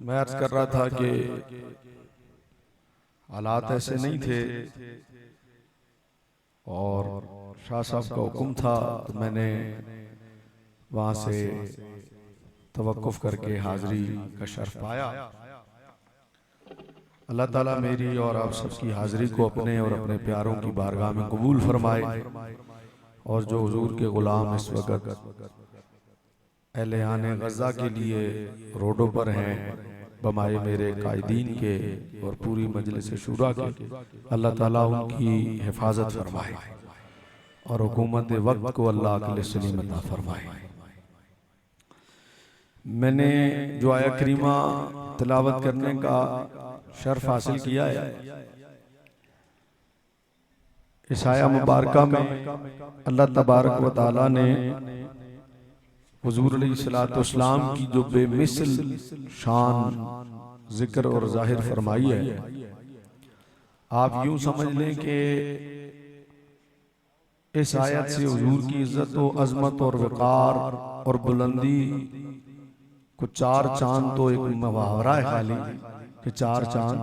मैं अर्ज कर रहा था कि हालात ऐसे नहीं थे और शाह साहब का हुक्म था तो मैंने वहाँ से तवक्कुफ करके हाज़री का शर्फ पाया। अल्लाह ताला मेरी और आप सबकी हाज़री को अपने और अपने प्यारों की बारगाह में कबूल फरमाए और जो हुजूर के ग़ुलाम इस वक़्त अहले आने गज़ा के लिए रोडों पर हैं, बमाए मेरे कायदीन के और पूरी मजलिस शूरा के, अल्लाह ताला उनकी हिफाजत फरमाए और हुकूमत वक्त को अल्लाह अक़ल सलीम अता फरमाए। मैंने जो आया करीमा तिलावत करने का शर्फ हासिल किया है, इस आया मुबारका में अल्लाह तबारक व तआला ने हुजूर अलैहिस्सलाम की जो बेमिसल शान जिक्र और जाहिर फरमाई है, आप यूं समझ लें कि इस आयत से हुजूर की इज्जत और अजमत और वक़ार और बुलंदी को चार चांद, तो एक मुहावरा है खाली कि चार चांद,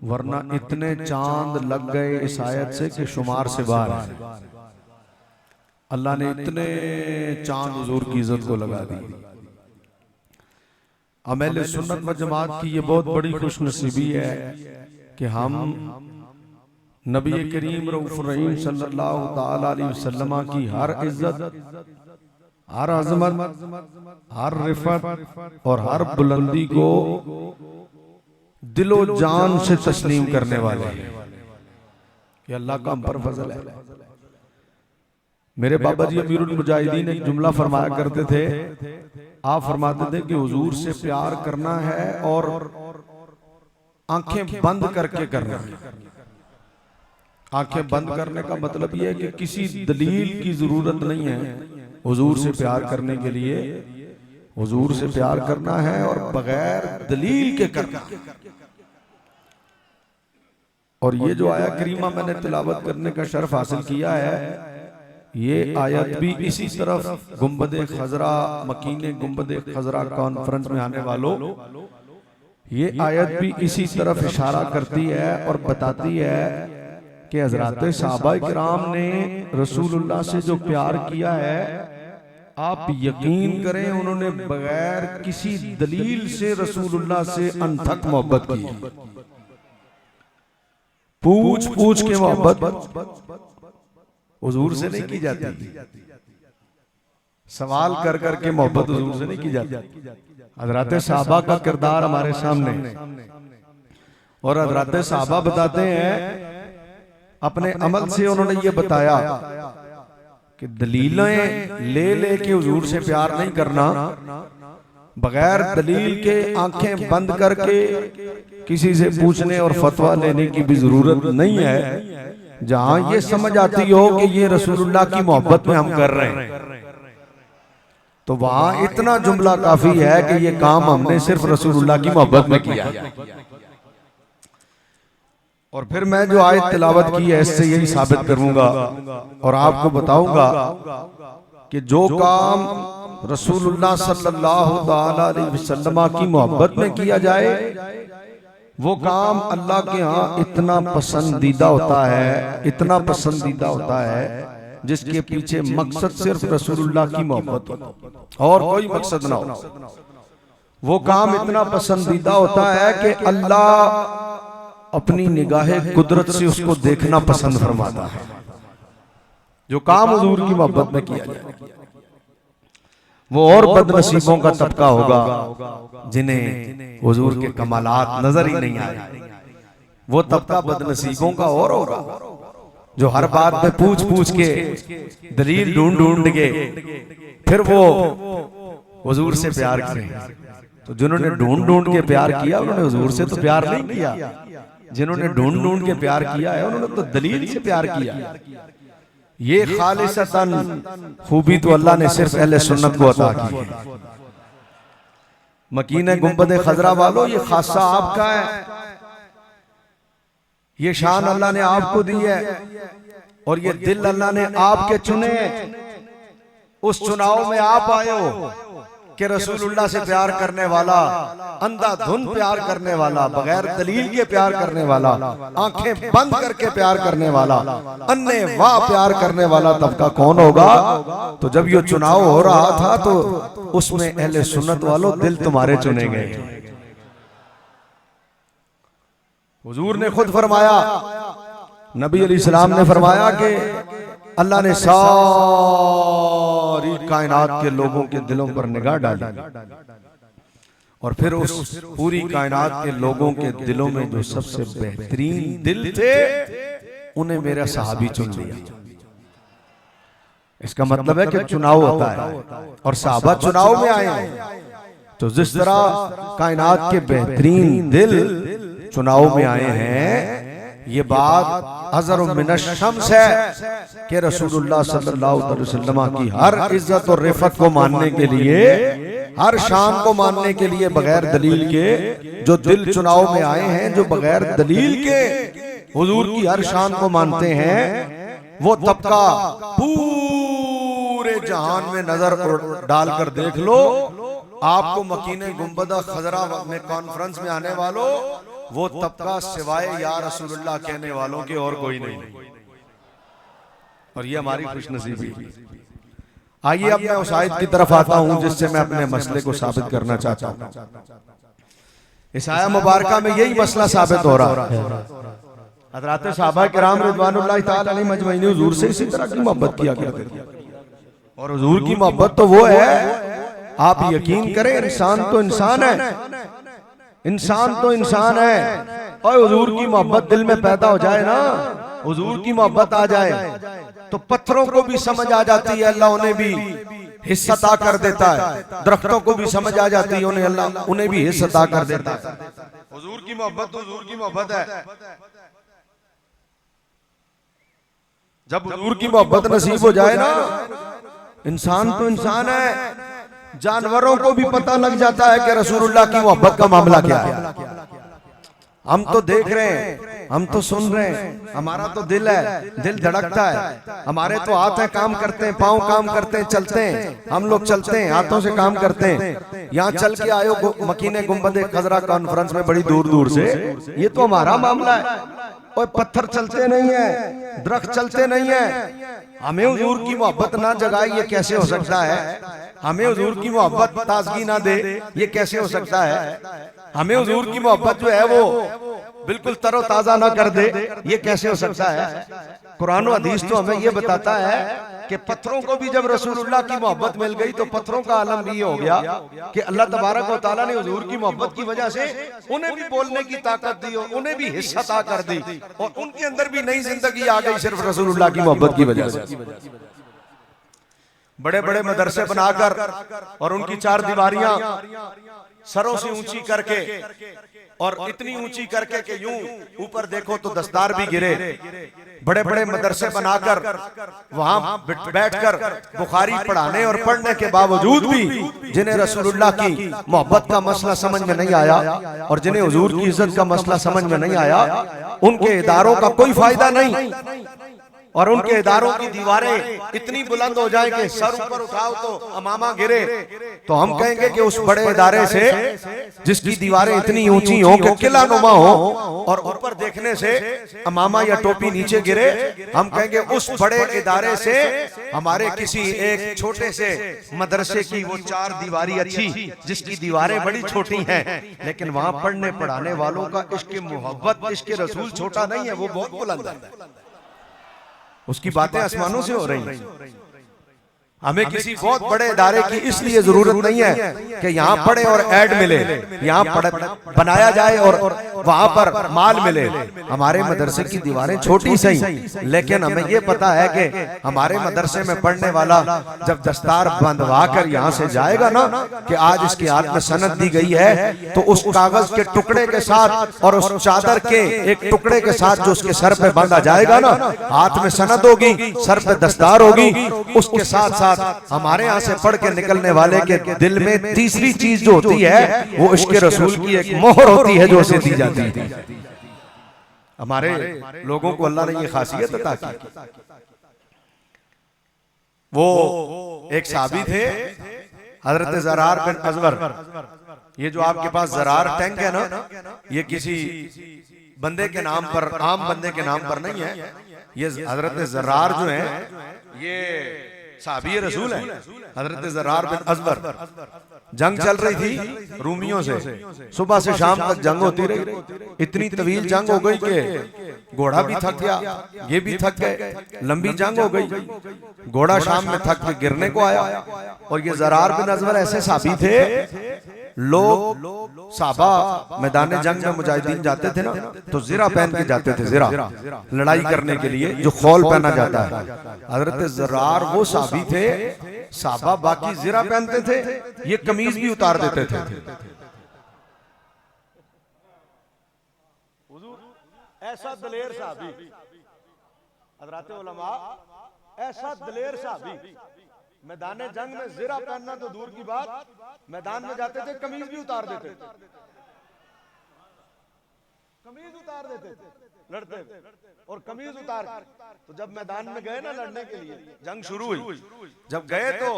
वरना इतने चांद लग गए इस आयत से कि शुमार से बाहर है। अल्लाह ने इतने चांद हुजूर की इज्जत को लगा दी। अहले सुन्नत व जमात की ये बहुत बड़ी खुशनसीबी है कि हम नबी करीम रऊफ रहीम सल्लल्लाहु ताला अलैहि वसल्लम की हर इज्जत, हर अजमत, हर रिफत और हर बुलंदी को दिलो जान से तस्लीम करने वाले हैं। ये अल्लाह का हम पर फजल है। मेरे बाबा जी अमीरुल मुजाहिदीन एक जुमला फरमाया करते थे, आप फरमाते थे कि हुजूर से प्यार करना है और आंखें बंद करके करना है। आंखें बंद करने का मतलब यह है कि किसी दलील की जरूरत नहीं है हुजूर से प्यार करने के लिए। हुजूर से प्यार करना है और बगैर दलील के करना। और ये जो आया करीमा मैंने तिलावत करने का शर्फ हासिल किया है, ये आयत भी इसी तरफ गुंबदे खजरा, मकीने गुंबदे खजरा कॉन्फ्रेंस में आने वालों, ये आयत भी इसी तरफ इशारा करती है और बताती है कि हज़रात सहाबा किराम ने रसूलुल्लाह से जो प्यार किया है, आप यकीन करें उन्होंने बगैर किसी दलील से रसूलुल्लाह से अनथक मोहब्बत की। पूछ पूछ के मोहब्बत हुजूर से नहीं की जाती, सवाल कर कर के मोहब्बत हुजूर से नहीं की जाती। हज़रात सहाबा का किरदार हमारे सामने, और हज़रात सहाबा बताते हैं अपने अमल से उन्होंने ये बताया कि दलीलें ले ले के हुजूर से प्यार नहीं करना, बगैर दलील के आंखें बंद करके किसी से पूछने और फतवा लेने की भी जरूरत नहीं है। जहां ये समझ आती हो कि ये रसूलुल्लाह की मोहब्बत में हम कर रहे हैं, तो वहां इतना जुमला काफी है कि ये काम हमने सिर्फ रसूलुल्लाह की मोहब्बत में किया। और फिर मैं जो आयत तिलावत की है इससे यही साबित करूंगा और आपको बताऊंगा कि जो काम रसूलुल्लाह सल्लल्लाहु ताला अलैहि वसल्लम की मोहब्बत में किया जाए, वो काम अल्लाह के यहाँ इतना पसंदीदा होता है, इतना पसंदीदा होता है जिसके पीछे मकसद सिर्फ रसूलुल्लाह की मोहब्बत हो और कोई मकसद ना हो। वो काम इतना पसंदीदा होता है कि अल्लाह अपनी निगाहे कुदरत से उसको देखना पसंद फरमाता है। जो काम हुजूर की मोहब्बत में किया जाए, वो और बदनसीबों का तबका होगा जिन्हें हुजूर के कमालात नजर ही नहीं आए। वो तबका बदनसीबों का और होगा जो हर बात में पूछ पूछ के दलील ढूंढ ढूंढ के फिर वो हुजूर से प्यार करें। तो जिन्होंने ढूंढ ढूंढ के प्यार किया उन्होंने हुजूर से तो प्यार नहीं किया, जिन्होंने ढूंढ ढूंढ के प्यार किया है उन्होंने तो दलील से प्यार किया। ये खालिसतन खूबी तो अल्लाह ने सिर्फ अहले सुन्नत को अता की है। मकीने गुंबदे खजरा वालों, ये खासा आपका है, ये शान अल्लाह ने आपको दी है और ये दिल अल्लाह ने आपके चुने। उस चुनाव में आप आए हो कि रसूलुल्लाह से प्यार करने वाला, अंधाधुंध प्यार करने वाला, बगैर दलील के प्यार करने वाला, आंखें बंद करके प्यार करने वाला, अन्ने वाह प्यार करने वाला तबका कौन होगा? तो जब ये चुनाव हो रहा था तो उसमें अहले सुन्नत वालों दिल तुम्हारे चुने गए। हुजूर ने खुद फरमाया, नबी अलैहिस्सलाम ने फरमाया कि अल्लाह ने सारी कायनात के लोगों के दिलों पर निगाह डाली और फिर उस पूरी कायनात के लोगों के दिलों में जो सबसे बेहतरीन दिल थे उन्हें मेरा सहाबी चुन लिया। इसका मतलब है कि चुनाव होता है और सहाबा चुनाव में आए हैं। तो जिस तरह कायनात के बेहतरीन दिल चुनाव में आए हैं, ये बात अज़र मिनश शम्स है कि रसूलुल्लाह सल्लल्लाहु अलैहि वसल्लम की हर इज्जत और रिफत को मानने के लिए, हर शान को मानने के लिए बगैर दलील के जो दिल चुनाव में आए हैं, जो बगैर दलील के हुजूर की हर शान को मानते हैं, वो तबका पूरे जहान में नजर डालकर देख लो, आपको मकीने गुंबदा खजरा में कॉन्फ्रेंस में आने वालों, वो तबका सिवाय या रसूलुल्लाह कहने वालों के और कोई नहीं। और ये हमारी खुशनसीबी। आइए अब मैं उस आयत की तरफ आता हूं जिससे मैं अपने मसले को साबित करना चाहता हूं। इस आया मुबारका में यही मसला साबित हो रहा है। हज़रात सहाबा किराम रिज़वानुल्लाह तआला अलैहिम अजमईन हुजूर से इसी तरह की मोहब्बत किया करते थे। और हुजूर की मोहब्बत तो वो है, आप यकीन करें, इंसान तो इंसान है, इंसान तो इंसान है, और हुजूर की मोहब्बत दिल में पैदा हो जाए ना, हुजूर की मोहब्बत आ जाए तो पत्थरों को भी समझ आ जाती है अल्लाह उन्हें भी हिस्सा अता कर देता है, दरख्तों को भी समझ आ जाती है उन्हें अल्लाह उन्हें भी हिस्सा अता कर देता है। हुजूर की मोहब्बत तो हुजूर की मोहब्बत है। जब हुजूर की मोहब्बत नसीब हो जाए ना, इंसान तो इंसान है, जानवरों को भी पता लग जाता है कि रसूलुल्लाह की मोहब्बत का मामला क्या है। हम तो देख रहे हैं, हम तो सुन रहे हैं, हमारा तो दिल है, दिल धड़कता है, हमारे तो हाथ है काम करते हैं, पांव काम करते हैं, चलते हैं, हम लोग चलते हैं, हाथों से काम करते हैं। यहाँ चल के आयो मकीने गुंबदे खजरा कॉन्फ्रेंस में बड़ी दूर दूर से, ये तो हमारा मामला है। और पत्थर चलते नहीं है, दरख्त चलते नहीं है, हमें हुजूर की मोहब्बत ना जगाए ये कैसे हो सकता है? हमें हुजूर की मोहब्बत ताजगी ना दे ये कैसे हो सकता है? हमें हुजूर की मोहब्बत जो है वो बिल्कुल तरोताजा ना कर दे ये कैसे हो सकता है? कुरान और हदीस तो हमें ये बताता है कि पत्थरों को भी जब रसूलुल्लाह की मोहब्बत मिल गई तो पत्थरों का आलम भी हो गया कि अल्लाह तबारक व तआला ने हुजूर की मोहब्बत की वजह से उन्हें भी बोलने की ताकत दी और उन्हें भी हिस्सा अता कर दी और उनके अंदर भी नई जिंदगी आ गई सिर्फ रसूलुल्लाह की मोहब्बत की वजह से। बड़े बड़े मदरसे बनाकर और उनकी चार दीवारियां सरों से ऊंची करके और इतनी ऊंची करके कि यूं ऊपर देखो तो दस्तार भी गिरे, बड़े बड़े मदरसे बनाकर वहां बैठकर बुखारी पढ़ाने और पढ़ने के बावजूद भी जिन्हें रसूलुल्लाह की मोहब्बत का मसला समझ में नहीं आया और जिन्हें हुजूर की इज्जत का मसला समझ में नहीं आया, उनके इदारों का कोई फायदा नहीं। और उनके इदारों की दीवारें इतनी बुलंद हो जाए कि सर ऊपर उठाओ तो अमामा गिरे, तो हम कहेंगे कि उस बड़े इदारे से जिसकी दीवारें इतनी ऊंची हो कि किला नुमा हो और ऊपर देखने से अमामा या टोपी नीचे गिरे, हम कहेंगे उस बड़े इदारे से हमारे किसी एक छोटे से मदरसे की वो चार दीवारी अच्छी जिसकी दीवारें बड़ी छोटी हैं, लेकिन वहां पढ़ने पढ़ाने वालों का इश्क मोहब्बत, इश्क रसूल छोटा नहीं है, वो बहुत बुलंद है। उसकी बातें आसमानों से हो रही हैं। हमें किसी बहुत बड़े इदारे की इसलिए जरूरत नहीं है कि यहाँ पढ़े और ऐड मिले, यहाँ बनाया जाए और वहां पर माल मिले। हमारे मदरसे की दीवारें छोटी सही, लेकिन हमें ये पता है कि हमारे मदरसे में पढ़ने वाला जब दस्तार बंधवा कर यहाँ से जाएगा ना कि आज इसके हाथ में सनद दी गई है, तो उस कागज के टुकड़े के साथ और उस चादर के एक टुकड़े के साथ जो उसके सर पे बांधा जाएगा ना, हाथ में सनद होगी, सर पे दस्तार होगी, उसके साथ साथ हमारे यहाँ से पढ़ के निकलने वाले के दिल में तीसरी चीज जो होती है वो इश्क रसूल की एक मोहर होती है जो उसे दी जाती है। हमारे लोगों को अल्लाह ने ये खासियत अता की। वो एक साहबी थे, हजरत ज़रार बिन अज़वर, ये जो आपके पास ज़रार टैंक है ना, ये किसी बंदे के नाम पर, आम बंदे के नाम पर नहीं है। ये हजरत ज़रार जो है ये साहबी रसूल है। हजरत ज़रार बिन अज़वर, जंग चल रही थी रूमियों से, सुबह से शाम तक जंग होती रही। इतनी तवील जंग हो गई कि घोड़ा भी थक गया, ये भी थक गए, लंबी जंग हो गई। घोड़ा शाम में थक के गिरने को आया। और ये ज़रार बिन अज़वर ऐसे साहबी थे, लोग साहबा मैदान जंग में मुजाहिदीन जाते थे ना, तो ज़िरा पहन के जाते थे, ज़िरा लड़ाई करने के लिए जो खौल पहना जाता है। हजरत ज़रार वो साहबी थे, साहबा बाकी ज़िरा पहनते थे, ये कमीज भी उतार देते थे। ऐसा दलेर साहबी, हज़रात उलमा, ऐसा दलेर साहबी, मैदान जंग में ज़िरा पहनना तो दूर की बात, मैदान में जाते थे कमीज भी उतार देते थे, कमीज उतार देते थे, लड़ते और कमीज उतार। तो जब मैदान में गए ना लड़ने के लिए, जंग शुरू हुई, जब गए तो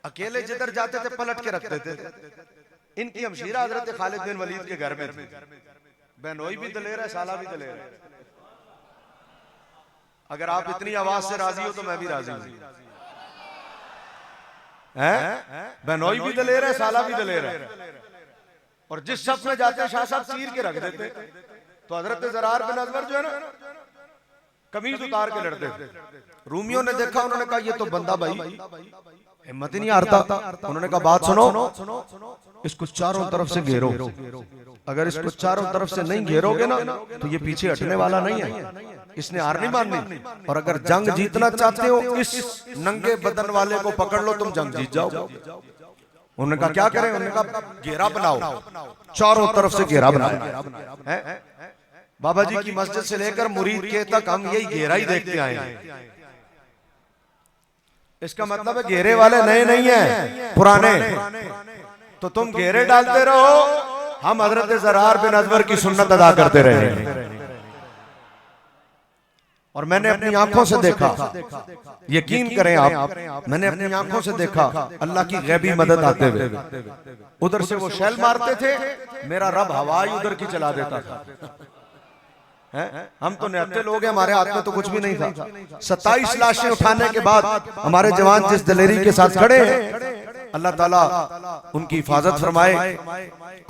अकेले जिधर जाते थे पलट के रखते थे। इनकी हमशीरा हजरत खालिद बिन वलीद के घर में थी। बहनोई भी दलेर है, साला भी दलेर है। अगर आप इतनी आवाज से राजी हो तो मैं भी राजी हूं। बहनोई भी दलेर है, साला भी दलेर है। और जिस शख्स में जाते शाह साहब चीर के रख देते। तो हजरत ज़रार बिन अज़वर जो है ना, कमीज उतार के लड़ते थे। रूमियों ने देखा, उन्होंने कहा ये तो बंदा भाई हिम्मत ही नहीं हारता। उन्होंने कहा बात सुनो, इसको चारों तरफ से घेरो। अगर इसको चारों तरफ से नहीं घेरोगे ना तो ये पीछे हटने वाला नहीं है, इसने हार नहीं माननी। और अगर जंग जीतना चाहते हो, इस नंगे बदन वाले को पकड़ लो, तुम जंग जीत जाओ। उन्होंने कहा क्या करें? उन्होंने कहा घेरा बनाओ, चारों तरफ से घेरा बनाओ। बाबा जी की मस्जिद से लेकर मुरीद के तक हम यही घेरा ही देखते आए हैं। इसका मतलब है घेरे वाले नए नहीं है, पुराने। तो तुम घेरे डालते रहो, हम हजरत ज़रार बिन अज़वर की सुन्नत अदा करते रहे। और मैंने अपनी आंखों से देखा, यकीन करें आप, मैंने अपनी आंखों से देखा अल्लाह की गैबी मदद आते हुए। उधर से वो शैल मारते थे, मेरा रब हवाई उधर की चला देता था। हम तो निहत्ते लोग हैं, हमारे हाथ में तो कुछ भी नहीं था। 27 लाशें उठाने के बाद हमारे जवान जिस दलेरी के साथ खड़े हैं, अल्लाह ताला उनकी हिफाजत फरमाए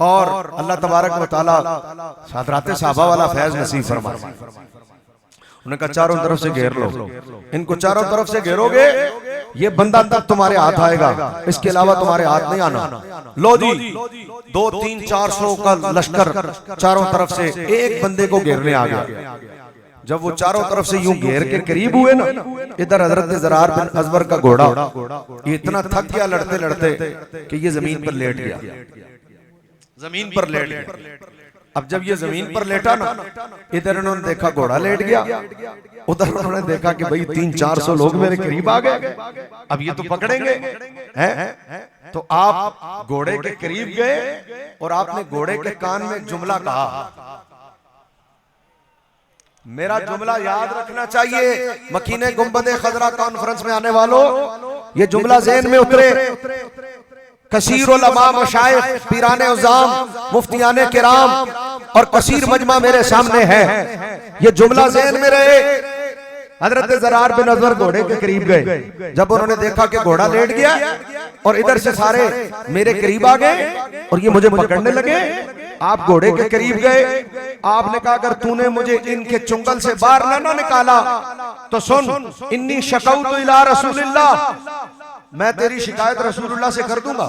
और अल्लाह तबारक व तआला हज़रात सहाबा वाला फैज नसीब फरमाए। उन्होंने कहा चारों तरफ से घेर लो, इनको चारों तरफ से घेरोगे ये बंदा तब तुम्हारे हाथ आएगा, इसके अलावा तुम्हारे हाथ नहीं आना। लो जी, 200-300-400 का लश्कर चारों तरफ से एक बंदे को घेरने आ गया। जब वो चारों तरफ से यूं घेर के करीब हुए ना, इधर हजरत ज़रार बिन अज़वर का घोड़ा ये इतना थक गया लड़ते लड़ते कि ये जमीन पर लेट गया, जमीन पर लेट गया। अब जब ये जमीन पर लेटा ना, इधर उन्होंने देखा घोड़ा लेट गया, उधर उन्होंने देखा कि भाई 300-400 लोग मेरे करीब आ गए, अब ये तो पकड़ेंगे हैं। तो आप घोड़े के करीब गए और आपने घोड़े के कान में जुमला कहा। मेरा जुमला याद रखना चाहिए, मकीने गुंबदे खजरा कॉन्फ्रेंस में आने वालों, ये जुमला ज़हन में उतरे। कसीर उलमा मशाइख पीराने उज़ाम मुफ्तियाने किराम और कसीर मजमा मेरे सामने है, ये जुमला ज़हन में रहे। हजरत ज़रार बिन अज़वर घोड़े के करीब गए। जब उन्होंने देखा कि घोड़ा लेट गया और इधर से सारे मेरे करीब आ गए और ये मुझे पकड़ने लगे, आप घोड़े के करीब गए। आपने कहा अगर तूने मुझे इनके चुंगल से बाहर ना निकाला तो सुन, इन्नी शकौतु इला रसूलिल्लाह, मैं तेरी शिकायत रसूलुल्लाह से कर दूंगा।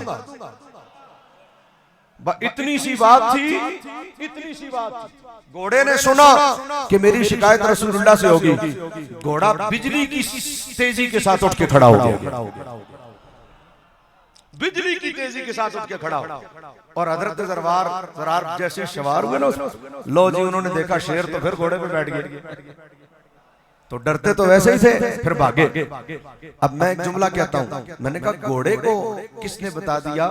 इतनी सी बात थी, इतनी सी बात थी। घोड़े ने सुना कि मेरी शिकायत रसूलुल्लाह से होगी, घोड़ा बिजली की तेजी के साथ उठ के खड़ा हो गया, बिजली की तेजी के साथ उठ के खड़ा हो। और हजरत ज़रार जैसे सवार हुए ना, लो जी, उन्होंने देखा शेर, तो फिर घोड़े पे बैठ गए। तो डरते तो वैसे ही थे, फिर भागे। अब मैं एक जुमला कहता हूं, मैंने कहा घोड़े को किसने बता दिया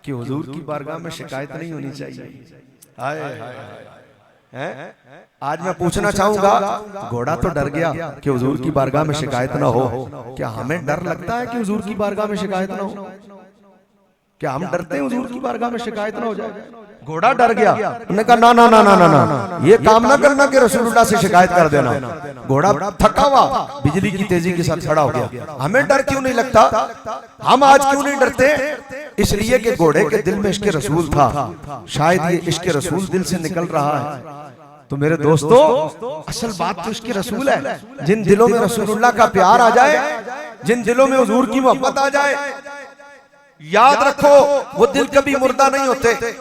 कि हुजूर की बारगाह में शिकायत नहीं होनी चाहिए? हाय हाय, आज मैं पूछना चाहूंगा, घोड़ा तो डर गया कि हुजूर की बारगाह में शिकायत ना हो, क्या हमें डर लगता है कि हुजूर की बारगाह में शिकायत ना हो? क्या हम डरते हैं हुजूर की बारगाह में शिकायत ना हो जाए? घोड़ा डर गया, उन्होंने कहा ना ना ना ना ना ना, ये काम ना करना कि रसूलुल्लाह से शिकायत कर देना। घोड़ा थका हुआ बिजली की तेजी के साथ खड़ा हो गया। हमें डर क्यों नहीं लगता? हम आज क्यों नहीं डरते? इसलिए कि घोड़े के दिल में इश्क रसूल था। शायद ये इश्क रसूल दिल से निकल रहा है। तो मेरे दोस्तों, असल बात तो इश्क रसूल है। जिन दिलों में रसूलुल्लाह का प्यार आ जाए, जिन दिलों में हुजूर की मोहब्बत आ जाए, याद रखो वो दिल कभी मुर्दा नहीं होते।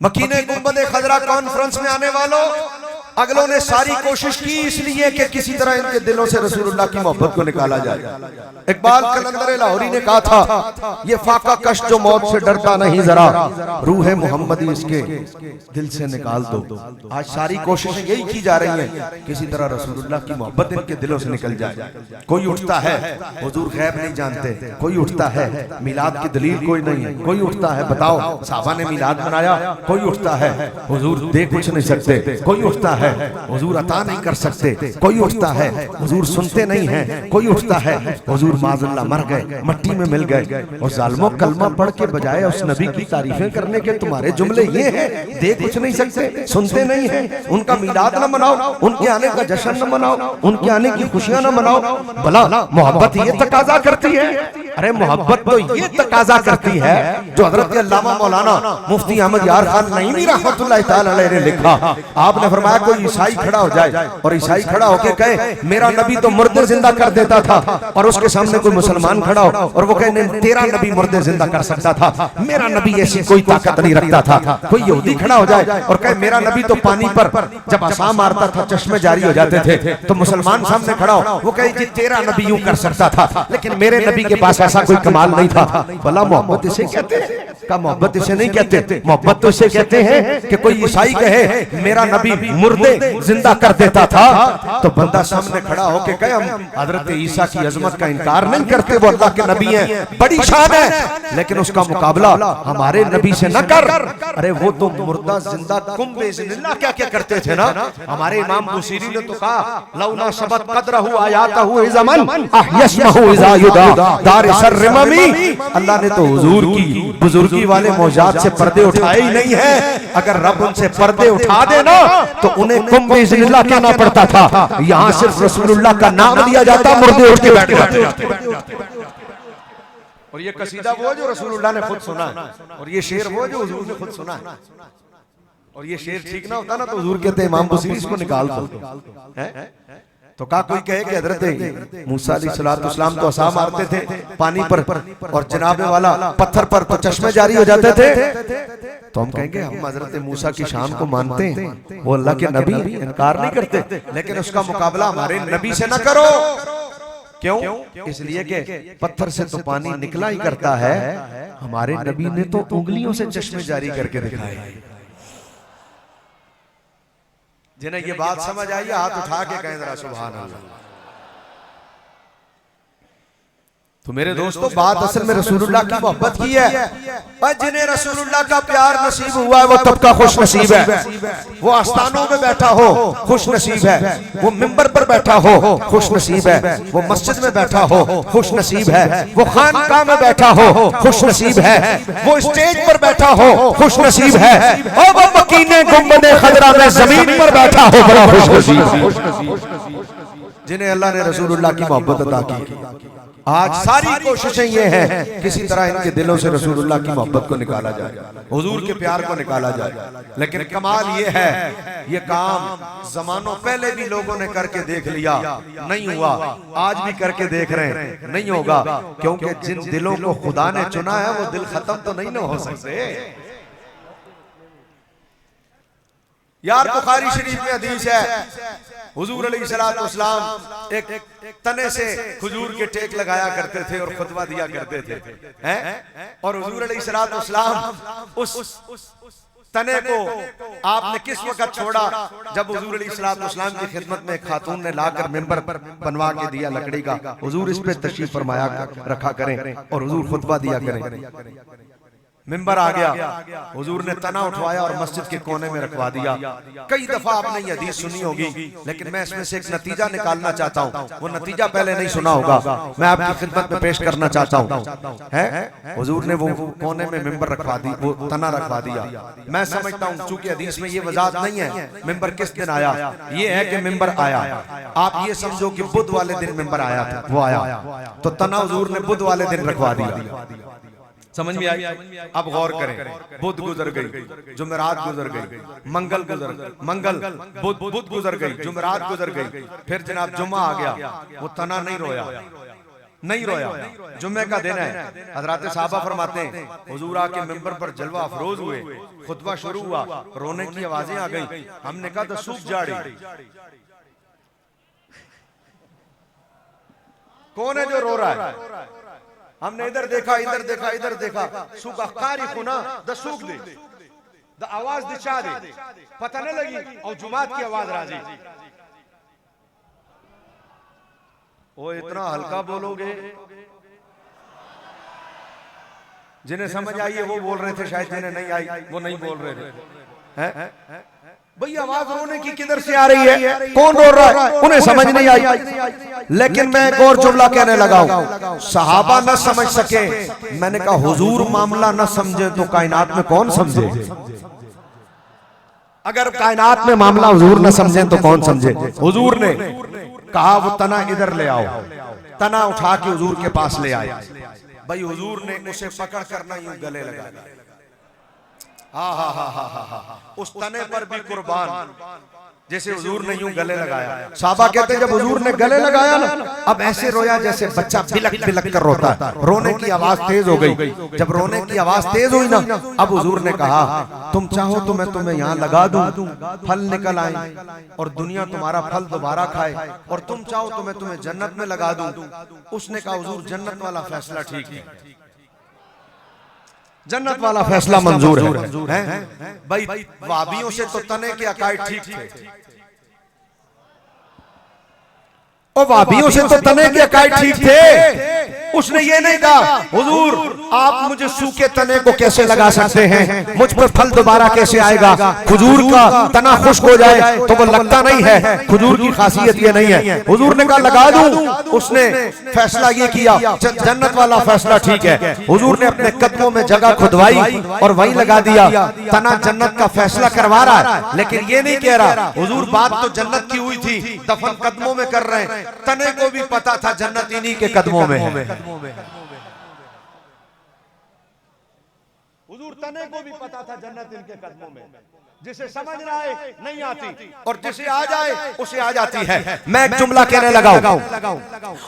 मकीने गुंबदे खजरा कॉन्फ्रेंस में आने वालों, अगलों ने सारी कोशिश की इसलिए कि किसी तरह इनके दिलों से रसूलुल्लाह की मोहब्बत को निकाला जाए। इकबाल कलंदर लाहौरी ने कहा था, ये फाका कश जो मौत से डरता नहीं जरा, रूह मोहम्मदी इसके दिल से निकाल दो। आज सारी कोशिशें यही की जा रही हैं, किसी तरह रसूलुल्लाह की मोहब्बत इनके दिलों से निकल जाए। कोई उठता है हुजूर गैब नहीं जानते, कोई उठता है मिलाद की दलील कोई नहीं है, कोई उठता है बताओ साहबा ने मिलाद मनाया, कोई उठता है हुजूर दे कुछ नहीं सकते, कोई उठता है हुजूर अता नहीं कर सकते, कोई उठता है हुजूर सुनते नहीं हैं, कोई उठता है हुजूर माज़अल्लाह मर गए, मट्टी में मिल गए। और जालिमों कलमा पढ़ के बजाय उस नबी की तारीफें करने के तुम्हारे जुमले ये हैं, दे कुछ नहीं सकते, सुनते नहीं हैं, उनका मिलाद न मनाओ, उनके आने का जश्न न मनाओ, उनके आने की खुशियां न मनाओ। भला मोहब्बत ये तकाजा करती है? अरे मोहब्बत तो ये तकाजा करती है जो हजरत अल्लामा मौलाना मुफ्ती अहमद यार खान नईमी रहमतुल्लाह तआला अलैहि ने लिखा। आपने फरमाया कोई ईसाई खड़ा हो जाए और ईसाई खड़ा होके कहे मेरा नबी तो मुर्दे जिंदा कर देता था, और उसके सामने कोई मुसलमान खड़ा हो और वो कहे नहीं तेरा नबी मुर्दे जिंदा कर सकता था, मेरा नबी ऐसी कोई ताकत नहीं रखता था। कोई यहूदी खड़ा हो जाए और कहे मेरा नबी तो पानी पर जब आसा मारता था चश्मे जारी हो जाते थे, तो मुसलमान सामने खड़ा हो वो कहे जी तेरा नबी यूं कर सकता था, लेकिन मेरे नबी के पास ऐसा कोई कमाल नहीं था। भला मोहब्बत इसे कहते हैं? का मोहब्बत इसे नहीं कहते। मोहब्बत तो इसे कहते हैं कि कोई ईसाई कहे मेरा नबी मुर्दे जिंदा कर देता था, तो बंदा सामने खड़ा होके कहे हम हजरत ईसा की अजमत का इनकार नहीं करते, वो अल्लाह के नबी हैं, बड़ी शान है, लेकिन उसका मुकाबला हमारे नबी से न कर। अरे वो तो मुर्दा जिंदा कुंबे जिल्ला क्या क्या करते थे ना। हमारे इमाम बुसीरी ने तो कहा लौला सबत कदरहु आयातहु इज़मन अहयस्महु इज़ा युदा दार शर्रममी। अल्लाह ने तो हुजूर की बुजुर्गी वाले मौजात से पर्दे उठाए ही नहीं है। अगर रब उनसे पर्दे उठा देना तो उन्हें कुंबे जिल्ला कहना पड़ता था। यहाँ सिर्फ रसूलुल्लाह का नाम लिया जाता, मुर्दे उठ के बैठ जाते। और ये कसीदा वो जो रसूलुल्लाह ने खुद सुना है, और ये शेर वो जो हुजूर ने खुद सुना है। और ये शेर ठीक ना होता ना तो हुजूर कहते इमाम बुसीरी इसको निकाल दो। तो का कोई कहे कि हजरत मूसा अलैहिस्सलाम तो असा मारते थे पानी पर और जनाबे वाला पत्थर पर तो चश्मे जारी हो जाते थे, तो हम कहेंगे हम हजरत मूसा की शान को मानते हैं, वो अल्लाह के नबी इनकार नहीं करते, लेकिन उसका मुकाबला हमारे नबी से न करो। क्यों? इसलिए कि पत्थर से तो पानी निकला ही करता है, हमारे नबी ने तो उंगलियों से चश्मे जारी करके दिखाए। जिन्हें ये बात समझ आई हाथ उठा के कहें जरा सुभान अल्लाह। तो मेरे दोस्तों बात असल में रसूलुल्लाह की मोहब्बत की है, और जिन्हें रसूलुल्लाह का प्यार नसीब हुआ है वो तबका खुश नसीब है। वो आस्थानों में बैठा हो खुश नसीब है, वो मिंबर पर बैठा हो खुश नसीब है, वो मस्जिद में बैठा हो खुश नसीब है, वो खानकाह में बैठा हो खुश नसीब है, वो स्टेज पर बैठा हो खुश नसीब है, और वो मकीने गुंबदे खजरा में जमीन पर बैठा हो बड़ा खुश नसीब। जिन्हें अल्लाह ने रसूलुल्लाह की मोहब्बत अता की। आज सारी कोशिशें ये हैं किसी तरह इनके दिलों से रसूलुल्लाह की मोहब्बत को निकाला जाए, हुजूर के प्यार को निकाला जाए। लेकिन कमाल ये है, ये काम जमानों पहले भी लोगों ने करके देख लिया, नहीं हुआ, आज भी करके देख रहे हैं, नहीं होगा, क्योंकि जिन दिलों को खुदा ने चुना है वो दिल खत्म तो नहीं ना हो सकते। यार बुखारी शरीफ में हदीस है, हुजूर अलैहिस्सलाम एक तने से खजूर के टेक लगाया करते थे और खुतबा दिया करते थे, हैं? और हुजूर अलैहिस्सलाम उस तने को आपने किस वक्त छोड़ा? जब हुजूर अलैहिस्सलाम की खिदमत में खातून ने लाकर मिंबर बनवा के दिया लकड़ी का, हुजूर इस पे तशरीफ फरमाया रखा करें और हुजूर खुतबा दिया करें। मिंबर आ गया, हुजूर ने तना उठवाया और मस्जिद के कोने में रखवा दिया। कई दफा आपने ये हदीस सुनी होगी, लेकिन मैं इसमें से एक नतीजा निकालना चाहता हूँ। वो नतीजा पहले नहीं सुना होगा, मैं आपकी खिदमत में पेश करना चाहता हूँ। है हुजूर ने वो कोने में मिंबर रखवा दी, वो तना रखवा दिया। मैं समझता हूँ चूंकि हदीस में ये वजाहत नहीं है मिंबर किस दिन आया, ये है कि मिंबर आया। आप ये समझो कि बुध वाले दिन मिंबर आया था, वो आया तो तना हुजूर ने बुध वाले दिन रखवा दिया। समझ में आई? अब गौर करें, बुध गुजर गई, जुमेरात गुजर गई, मंगल बुध गुजर गई, जुमेरात गुजर गई, फिर जनाब जुम्मा आ गया, वो तना नहीं रोया। जुम्मे का दिन है। हजरत साहबा फरमाते हैं हुजूर आके मिंबर पर जलवा अफरोज हुए, खुतबा शुरू हुआ, रोने की आवाजें आ गई। हमने कहा तो सूख जाड़ी, कौन है जो रो रहा है? हमने इधर देखा, इधर देखा, सूखा कारी खुना द सूख दे, द आवाज दिशा दे, पता नहीं लगी और जुमात की आवाज राजी। वो इतना हल्का बोलोगे, जिन्हें समझ आई है वो बोल रहे थे, शायद जिन्हें नहीं आई वो नहीं बोल रहे थे। हैं? भाई आवाज रोने की किधर से आ रही है, कौन रो रहा है, उन्हें समझ नहीं आई। लेकिन मैं एक और जुमला कहने लगा हूं, सहाबा न समझ सके, मैंने कहा हुजूर मामला न समझे तो कायनात में कौन समझे? अगर कायनात में मामला हुजूर न समझे तो कौन समझे? हुजूर ने कहा वो तना इधर ले आओ, तना उठा के हुजूर के पास ले आए। भाई हुजूर ने उसे पकड़ करना यूं गले लगा दिया। उस तने पर भी कुर्बान, जैसे हुजूर ने यूं गले लगाया। साहबा कहते हैं जब हुजूर ने गले लगाया ना, अब ऐसे रोया जैसे बच्चा बिलक बिलक कर रोता है, रोने की आवाज तेज हो गई। जब रोने की आवाज तेज हुई ना, अब हुजूर ने कहा तुम चाहो तो मैं तुम्हें यहाँ लगा दूं, फल निकल आए और दुनिया तुम्हारा फल दोबारा खाए, और तुम चाहो तो मैं तुम्हें जन्नत में लगा दूं। उसने कहा हुजूर जन्नत वाला फैसला ठीक है, जन्नत वाला फैसला मंजूर है। भाई वाबियों से तो तने के अकायद ठीक थे, और वाबियों से तो तने के अकायद ठीक थे। उसने ये नहीं कहा हुजूर आप मुझे सूखे तने को कैसे लगा सकते हैं, मुझ पर फल दोबारा कैसे आएगा, खजूर का तना खुश्क हो जाए तो वो लगता नहीं है, खजूर की खासियत ये नहीं है। हुजूर ने कहा लगा दूं। उसने फैसला ये किया जन्नत वाला फैसला ठीक है। हुजूर ने अपने कदमों में जगह खुदवाई और वहीं लगा दिया। तना जन्नत का फैसला करवा रहा है, लेकिन ये नहीं कह रहा हुजूर बात तो जन्नत की हुई थी, दफन कदमों में कर रहे हैं। तने को भी पता था जन्नत इन्हीं के कदमों में है। हुजूर तने को भी पता था जन्नत इनके कदमों में। जिसे समझ ना आए नहीं आती, और जिसे आ जाए उसे आ जाती है। मैं एक जुमला कहने लगा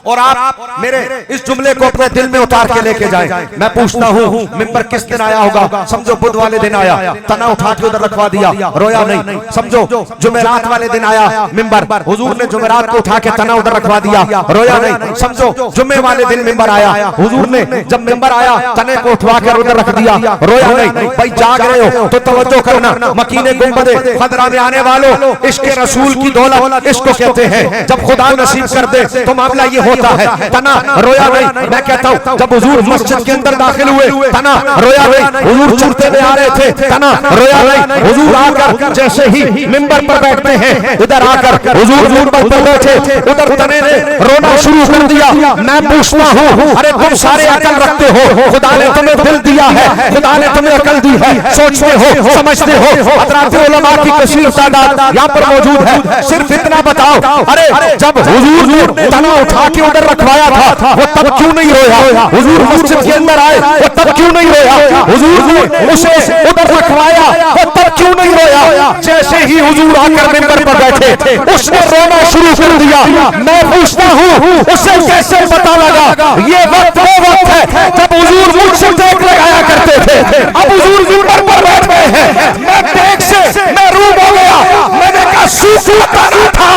और आप मेरे इस जुमले को अपने दिल में उतार के लेके जाएं। मैं पूछता हूँ मिंबर किस दिन आया होगा? समझो बुध वाले दिन आया, तना उठा के उधर रखवा दिया, रोया नहीं। समझो जुमेरात वाले दिन आया मिंबर, हुजूर ने जुमेरात को उठा के तना उधर रखवा दिया, रोया नहीं। समझो जुम्मे वाले दिन मिंबर आया, हुजूर ने जब मिंबर आया तने को उठवा कर उधर रख दिया, रोया नहीं। भाई जाग रहे हो तो तवज्जो करना, मकीने गुंबदे खदरा में आने वालों, इश्क रसूल की दौलत इसको कहते हैं। जब खुदा नसीब कर दे तो मामला ये होता है। तना रोया नहीं। मैं कहता हूँ जब हुजूर मस्जिद के अंदर दाखिल हुए तना रोया नहीं। हुजूर चलते हुए आ रहे थे, तना रोया नहीं। हुजूर आकर जैसे ही मिंबर पर बैठते हैं, इधर आकर हुजूर मिंबर पर बैठे, उधर तने ने रोना शुरू कर दिया। मैं पूछता हूँ अरे तुम सारे अकल रखते हो, खुदा ने तुम्हें दिल दिया है, खुदा ने तुम्हें अकल दी है, सोचते हो समझते हो। हज़रात उलमा की कसीर तादाद यहाँ पर मौजूद है। सिर्फ इतना बताओ, अरे जब हुजूर ने तना उठा के उधर रखवाया था वो तब क्यों नहीं रोया? हुजूर मस्जिद के अंदर आए वो तब क्यों नहीं रोया? हुजूर ने उसे उधर रखवाया वो तब क्यों नहीं रोया? जैसे ही हुजूर आकर मिंबर पर बैठे उसने रोना शुरू कर दिया। मैं पूछता हूँ उसे कैसे पता लगा? ये वक्त वो वक्त है जब हुजूर मुझसे टेक लगाया करते थे, अब हुजूर मिंबर पर बैठ गए हैं। मैं टेक से मैं रूम हो गया, मैंने कहा सूफी तना था,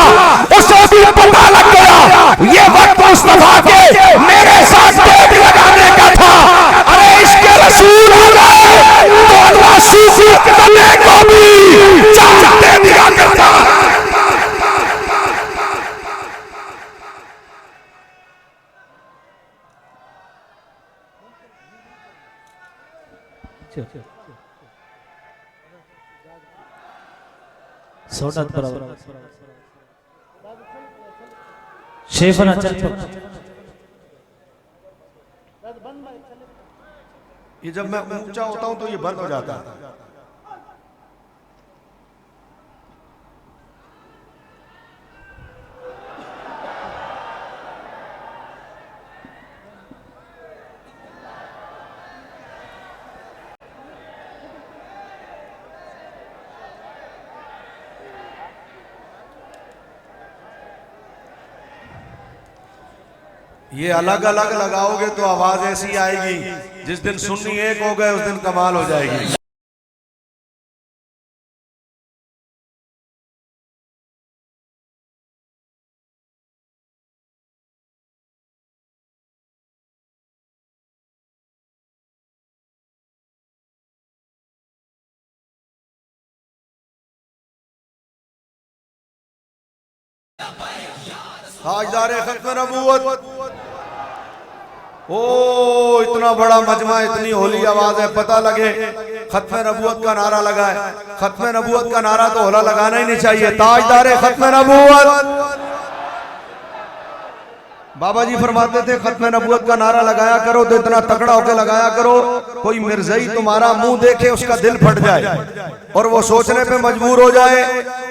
उसे भी पता लग गया ये वक्त मुस्तफा के मेरे साथ टेक लगाने का था। अरे इसके रसूल हो गए तो अल्लाह सूफी तने को भी जान दे दिया करता। सोडत बराबर शेफना चल ये जब मैं ऊंचा होता हूं तो ये बंद हो जाता है। ये अलग अलग लगाओगे तो आवाज ऐसी आएगी, जिस दिन सुन्नी एक हो गए उस दिन कमाल हो जाएगी। ताजदारे खत्म नबूवत, ओ इतना बड़ा मजमा, इतनी होली आवाज है, पता लगे खत्म नबूवत का नारा लगा है। खत्म नबूवत का नारा तो होला लगाना ही नहीं चाहिए। ताजदारे खत्म नबूवत, बाबा जी फरमाते थे खत्म नबूवत का नारा लगाया करो तो इतना तगड़ा होकर लगाया करो, कोई मिर्ज़ई तुम्हारा मुंह देखे उसका दिल फट जाए और वो सोचने पे मजबूर हो जाए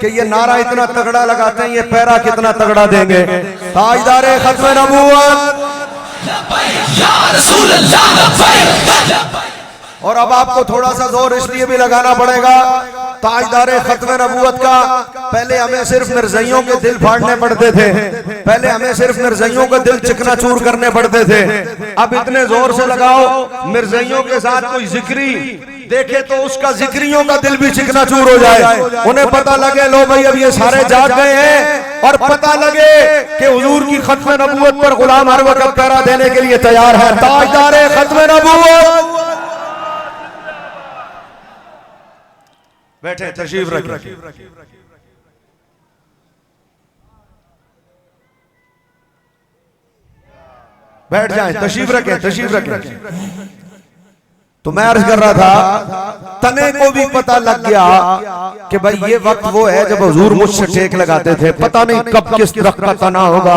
कि ये नारा इतना तगड़ा लगाते हैं, ये पैरा कितना तगड़ा देंगे। ताजदारे खत्म नबूवत। और अब आपको थोड़ा सा जोर इसलिए भी लगाना पड़ेगा, ताजदारे खत्म नबूवत का पहले हमें सिर्फ मिर्ज़इयों के दिल फाड़ने पड़ते थे, पहले हमें सिर्फ मिर्ज़इयों का दिल चिकनाचूर करने पड़ते थे। अब इतने जोर से लगाओ मिर्ज़इयों के साथ कोई जिक्री देखे तो उसका जिक्रियों का दिल भी चिकनाचूर हो जाए, उन्हें पता लगे लो भाई अब ये सारे जाग गए हैं, और पता लगे कि हुजूर की खत्म नबूवत पर गुलाम हर वक्त पैरा देने के लिए तैयार है। ताजदारे खत्म नबूवत, बैठे तशरीफ रखें। बैठ जाएं, तशरीफ रखें, तशरीफ रखें। तो मैं अर्ज कर रहा था, तने को भी पता लग गया कि भाई ये वक्त वो है जब हुजूर मुझसे टेक लगाते थे। पता नहीं कब किस दरख्त का तना होगा,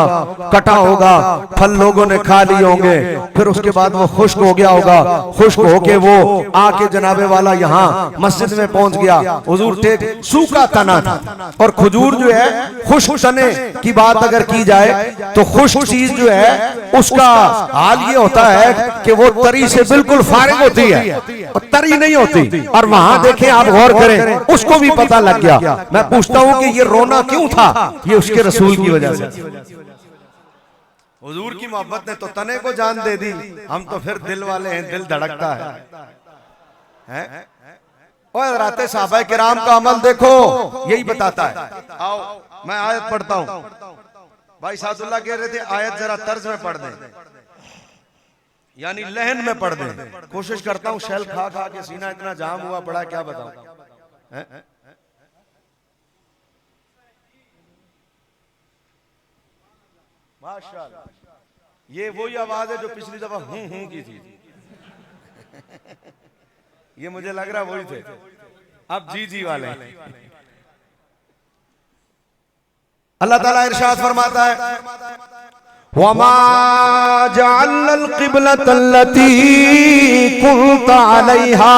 कटा होगा, फल लोगों ने खा लिए होंगे, फिर उसके बाद वो खुश्क हो गया होगा, खुश्क होके वो आके जनाबे वाला यहाँ मस्जिद में पहुंच गया। हुजूर टेक सूखा तना था, और खजूर जो है खुश्क तने की बात अगर की जाए तो खुश्क चीज जो है उसका हाल ये होता है कि वो तरी से बिल्कुल फारिग होती है और तरी नहीं होती। और वहां देखें आप गौर करें, उसको भी पता लग गया। मैं पूछता हूं कि ये रोना क्यों था? ये उसके रसूल की वजह से। हुजूर की मोहब्बत ने तो तने को जान दे दी, हम तो फिर दिल वाले हैं, दिल धड़कता है। और राते साहबा किराम का अमल देखो, यही बताता है। आओ मैं आयत पढ़ता हूं। भाई सादुल्लाह कह रहे थे आयत जरा तर्ज में पढ़ दें, यानी लहन में पढ़ दें। कोशिश करता हूं, शैल खा खा के सीना इतना जाम हुआ पड़ा, क्या बताऊं। माशाअल्लाह, ये वही आवाज है जो पिछली दफा हूं की थी। ये मुझे लग रहा वही थे, अब जी जी वाले। अल्लाह ताला इरशाद फरमाता है, वमा जअलल क़िबलतल्लती कुन्ता अलैहा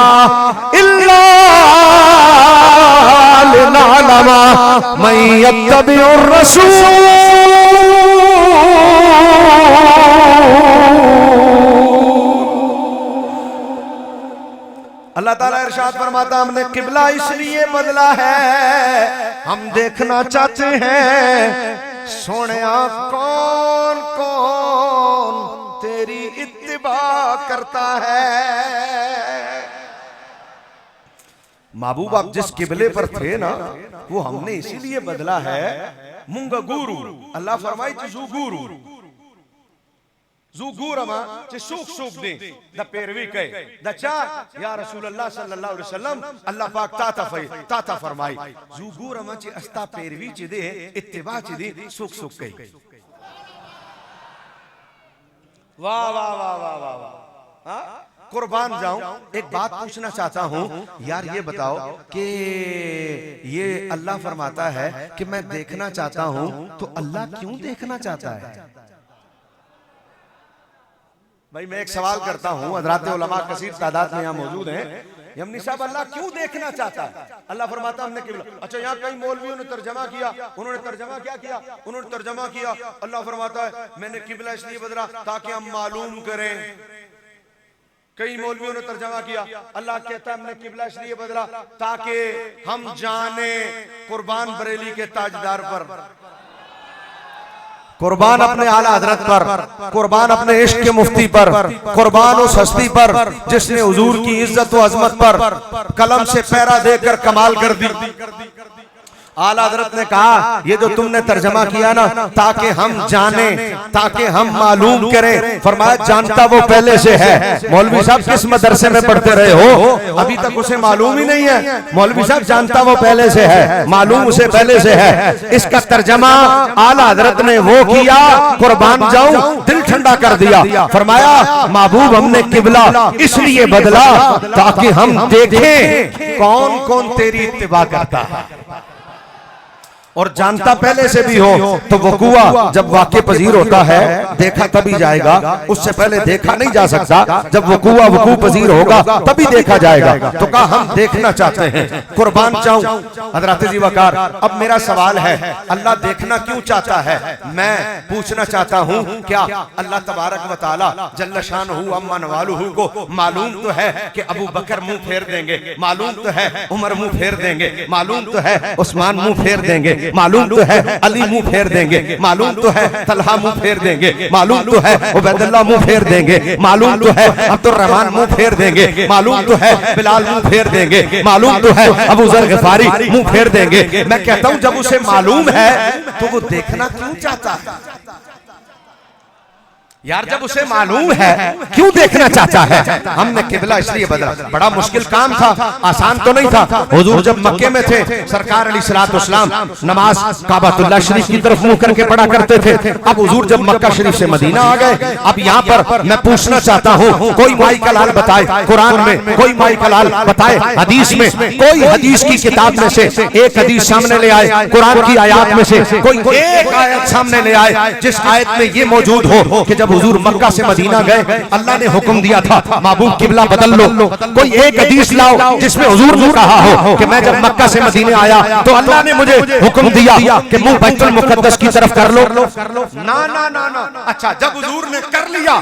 इल्ला लिनअलमा मन यत्तबिउर रसूल। अल्लाह ताला इरशाद फरमाता, हमने किबला इसलिए बदला है, हम देखना चाहते हैं सोने कौन कौन तेरी इत्तिबा करता है। महबूब आप जिस किबले पर थे ना, वो हमने इसीलिए बदला है। मुंगा गुरु अल्लाह फरमाई जुगुरु जुगुरमा चे सुख सुख दे द पेरवी कहे द चा या रसूल अल्लाह सल्लल्लाहु अलैहि वसल्लम अल्लाह पाक ताता फरमाई जुगुरमा चे अस्ता पेरवी चे दे इत्तिबा चे दे सुख सुख कहे। वाह वाह वाह वाह वाह वाह। कुर्बान जाऊं। एक बात पूछना चाहता हूं यार, ये बताओ कि ये अल्लाह फरमाता है कि मैं देखना चाहता हूं, तो अल्लाह क्यों देखना चाहता है? भाई मैं एक सवाल करता हूं, हज़रात उलमा कसीर तादाद में यहाँ मौजूद हैं। यमनी साहब, अल्लाह क्यों देखना चाहता है? अल्लाह फरमाता हमने किबला। अच्छा, यहाँ कई मौलवियों ने तर्जमा किया, उन्होंने तर्जमा क्या किया? उन्होंने तर्जमा किया, अल्लाह फरमाता है मैंने किबला इसलिए बदला ताकि हम मालूम करें। कई मौलवियों ने तर्जमा किया, अल्लाह कहता है हमने किबला इसलिए बदला ताकि हम जाने कुर्बान बरेली के ताजदार पर, कुर्बान अपने आला हजरत पर, कुर्बान अपने इश्क के मुफ्ती पर, कुर्बान उस हस्ती पर जिसने हुजूर की इज्जत व अजमत पर कलम से पैरा देकर कमाल कर दी। आला हजरत ने कहा ये जो तुमने तर्जमा किया ना, ताकि हम जाने, ताकि हम मालूम करें, फरमाया जानता वो पहले से है। मौलवी साहब किस मदरसे में पढ़ते रहे हो, अभी तक उसे मालूम ही नहीं है। मौलवी साहब जानता वो पहले से है, मालूम उसे पहले से है। इसका तर्जमा आला हजरत ने वो किया, कुर्बान जाऊं, दिल ठंडा कर दिया। फरमाया महबूब हमने किबला इसलिए बदला ताकि हम देखें कौन कौन तेरी इत्तिबा करता है। और जानता पहले से भी हो तो वकूआ जब वाक़े पजीर होता है देखा तभी जाएगा, उससे पहले देखा नहीं जा सकता। जब वकूआ वकू पजीर होगा तभी देखा जाएगा। तो कहा हम देखना चाहते हैं, कुर्बान चाहूं। हज़रत जी वकार, अब मेरा सवाल है अल्लाह देखना क्यों चाहता है? मैं पूछना चाहता हूं क्या अल्लाह तबारक व तआला जल्ल शानहू अम्मा नवालुहू को मालूम तो है कि अबू बकर मुंह फेर देंगे, मालूम तो है उमर मुंह फेर देंगे, मालूम तो है उस्मान मुंह फेर देंगे, मालूम तो है अली मुंह फेर देंगे, मालूम तो है तलहा मुंह फेर देंगे, मालूम तो है उबैदुल्लाह मुंह फेर देंगे, मालूम तो है अब्दुर्रहमान मुंह फेर देंगे, मालूम तो है बिलाल मुंह फेर देंगे, मालूम तो है अबू ज़र ग़िफ़ारी मुंह फेर देंगे। मैं कहता हूं जब उसे मालूम है तो वो देखना क्यों चाहता है? यार जब उसे मालूम है क्यों देखना चाहता है? हमने किबला इसलिए बदला, बड़ा मुश्किल काम था, आसान तो नहीं था। हुजूर जब मक्के में थे सरकार अलैहिस्सलाम नमाज काबतुल्लाह शरीफ की तरफ मुंह करके पढ़ा करते थे। अब हुजूर जब मक्का शरीफ से मदीना आ गए, अब यहाँ पर मैं पूछना चाहता हूँ कोई माई का लाल बताए कुरान में, कोई माई का लाल बताए हदीस में, कोई हदीस की किताब में से एक हदीस सामने ले आए, कुरान की आयत में से कोई एक आयत सामने ले आए जिस आयत में ये मौजूद हो कि जब हुजूर मक्का से मदीना गए अल्लाह ने हुक्म दिया था महबूब किबला बदल लो। कोई एक हदीस लाओ जिसमें हुजूर ने कहा हो कि मैं जब मक्का से मदीने आया तो अल्लाह ने मुझे हुक्म दिया कि मुंह बैतुल मुकद्दस की तरफ कर लो। ना ना ना ना। अच्छा, जब हुजूर ने कर लिया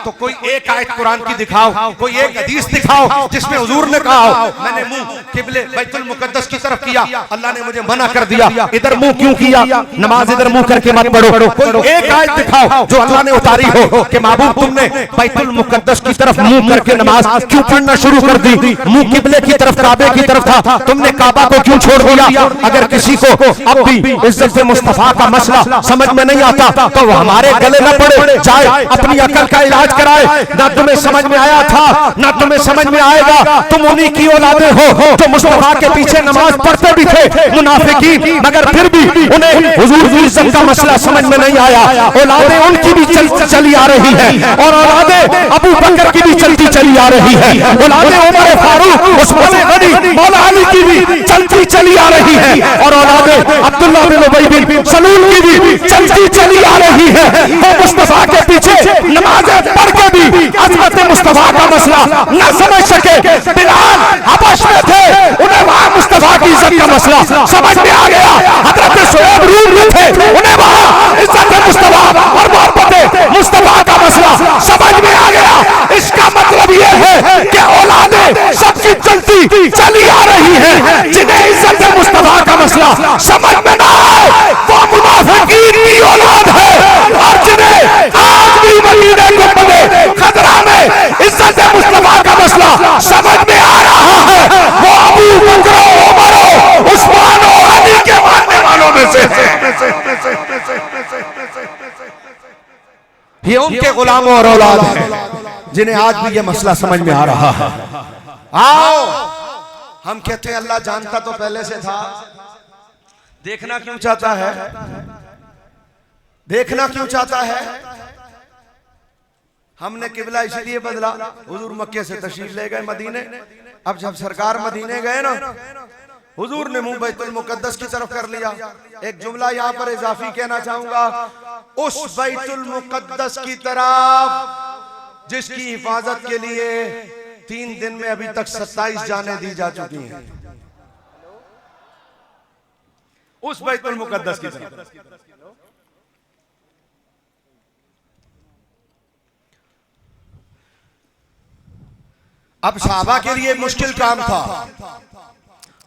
तो कोई एक आयत कुरान की दिखाओ, कोई एक हदीस दिखाओ जिसमें हुजूर ने कहा हो मैंने मुंह किबले बैतुल मुकद्दस की तरफ किया, अल्लाह ने मुझे मना कर दिया, इधर मुंह क्यों किया, नमाज इधर मुंह करके मत पढ़ो। कोई एक आयत दिखाओ जो अल्लाह ने उतारी हो कि महबूब तुमने बैतुल मुकद्दस की तरफ मुंह करके नमाज क्यों पढ़ना शुरू कर दी, मुंह किबले की तरफ काबे की तरफ था, तुमने काबा को क्यों छोड़ दिया। अगर किसी को अब भी इज्जत मुस्तफा का मसला समझ में नहीं आता तो वो हमारे गले न पड़े जाए, अपनी अकल का इलाज कराए। ना तुम्हें समझ में आया था ना तुम्हें समझ में आएगा, तुम उन्हीं की औलादे हो जो मुस्तफा के पीछे नमाज पढ़ते भी थे मुनाफिकीन, मगर फिर भी उन्हें हुजूर की इज्जत का मसला समझ में नहीं आया। औलादे उनकी भी चली आ रही है और औलादे अबू बकर की भी चलती चली आ रही है, औलादे उमर फारूक उस्मान गनी मौला अली की भी चलती चली आ रही है और औलादे अब्दुल्लाह बिन उबई बिन सलूल की भी चलती चली आ रही है। वो मुस्तफा के पीछे नमाज़ें पढ़ के भी अज़मत मुस्तफा का मसला न समझ सके। बिलाल हबश में थे, उन्हें वहां मुस्तफा की इज्जत का मसला समझ में आ गया। हज़रत शुएब रूम में थे, उन्हें वहां इज्जत मुस्तफा और मोहब्बत मुस्तफा का मसला समझ में आ गया। इसका मतलब यह है कि औलादे सबकी चलती चली आ रही है। जिन्हें इज्जत मुस्तफा का मसला समझ में ना आए वो मुनाफिकीन की औलाद है, और जिन्हें आज भी मदीने गुंबदे खदरा में इज्जत मुस्तफा का मसला समझ में आ रहा है वो अबू बकर उमर उस्मान और अली के मानने वालों में से ये उनके गुलामों और औलाद हैं जिन्हें आज भी ये मसला समझ में आ रहा है। आओ, हम कहते हैं अल्लाह जानता तो पहले से था, देखना क्यों चाहता है? देखना क्यों चाहता है? हमने किबला इसलिए बदला, हुजूर मक्के से तशरीफ ले गए मदीने। अब जब सरकार मदीने गए ना, हुजूर ने मुंह बैतुल मुकद्दस की तरफ कर लिया। एक जुमला यहाँ पर इजाफी कहना चाहूंगा, उस बैतुल मुकद्दस की तरफ जिसकी हिफाजत के लिए 3 दिन में अभी तक 27 जानें दी जा चुकी हैं, उस बैतुल मुकद्दस की तरफ। अब सहाबा के लिए मुश्किल काम था,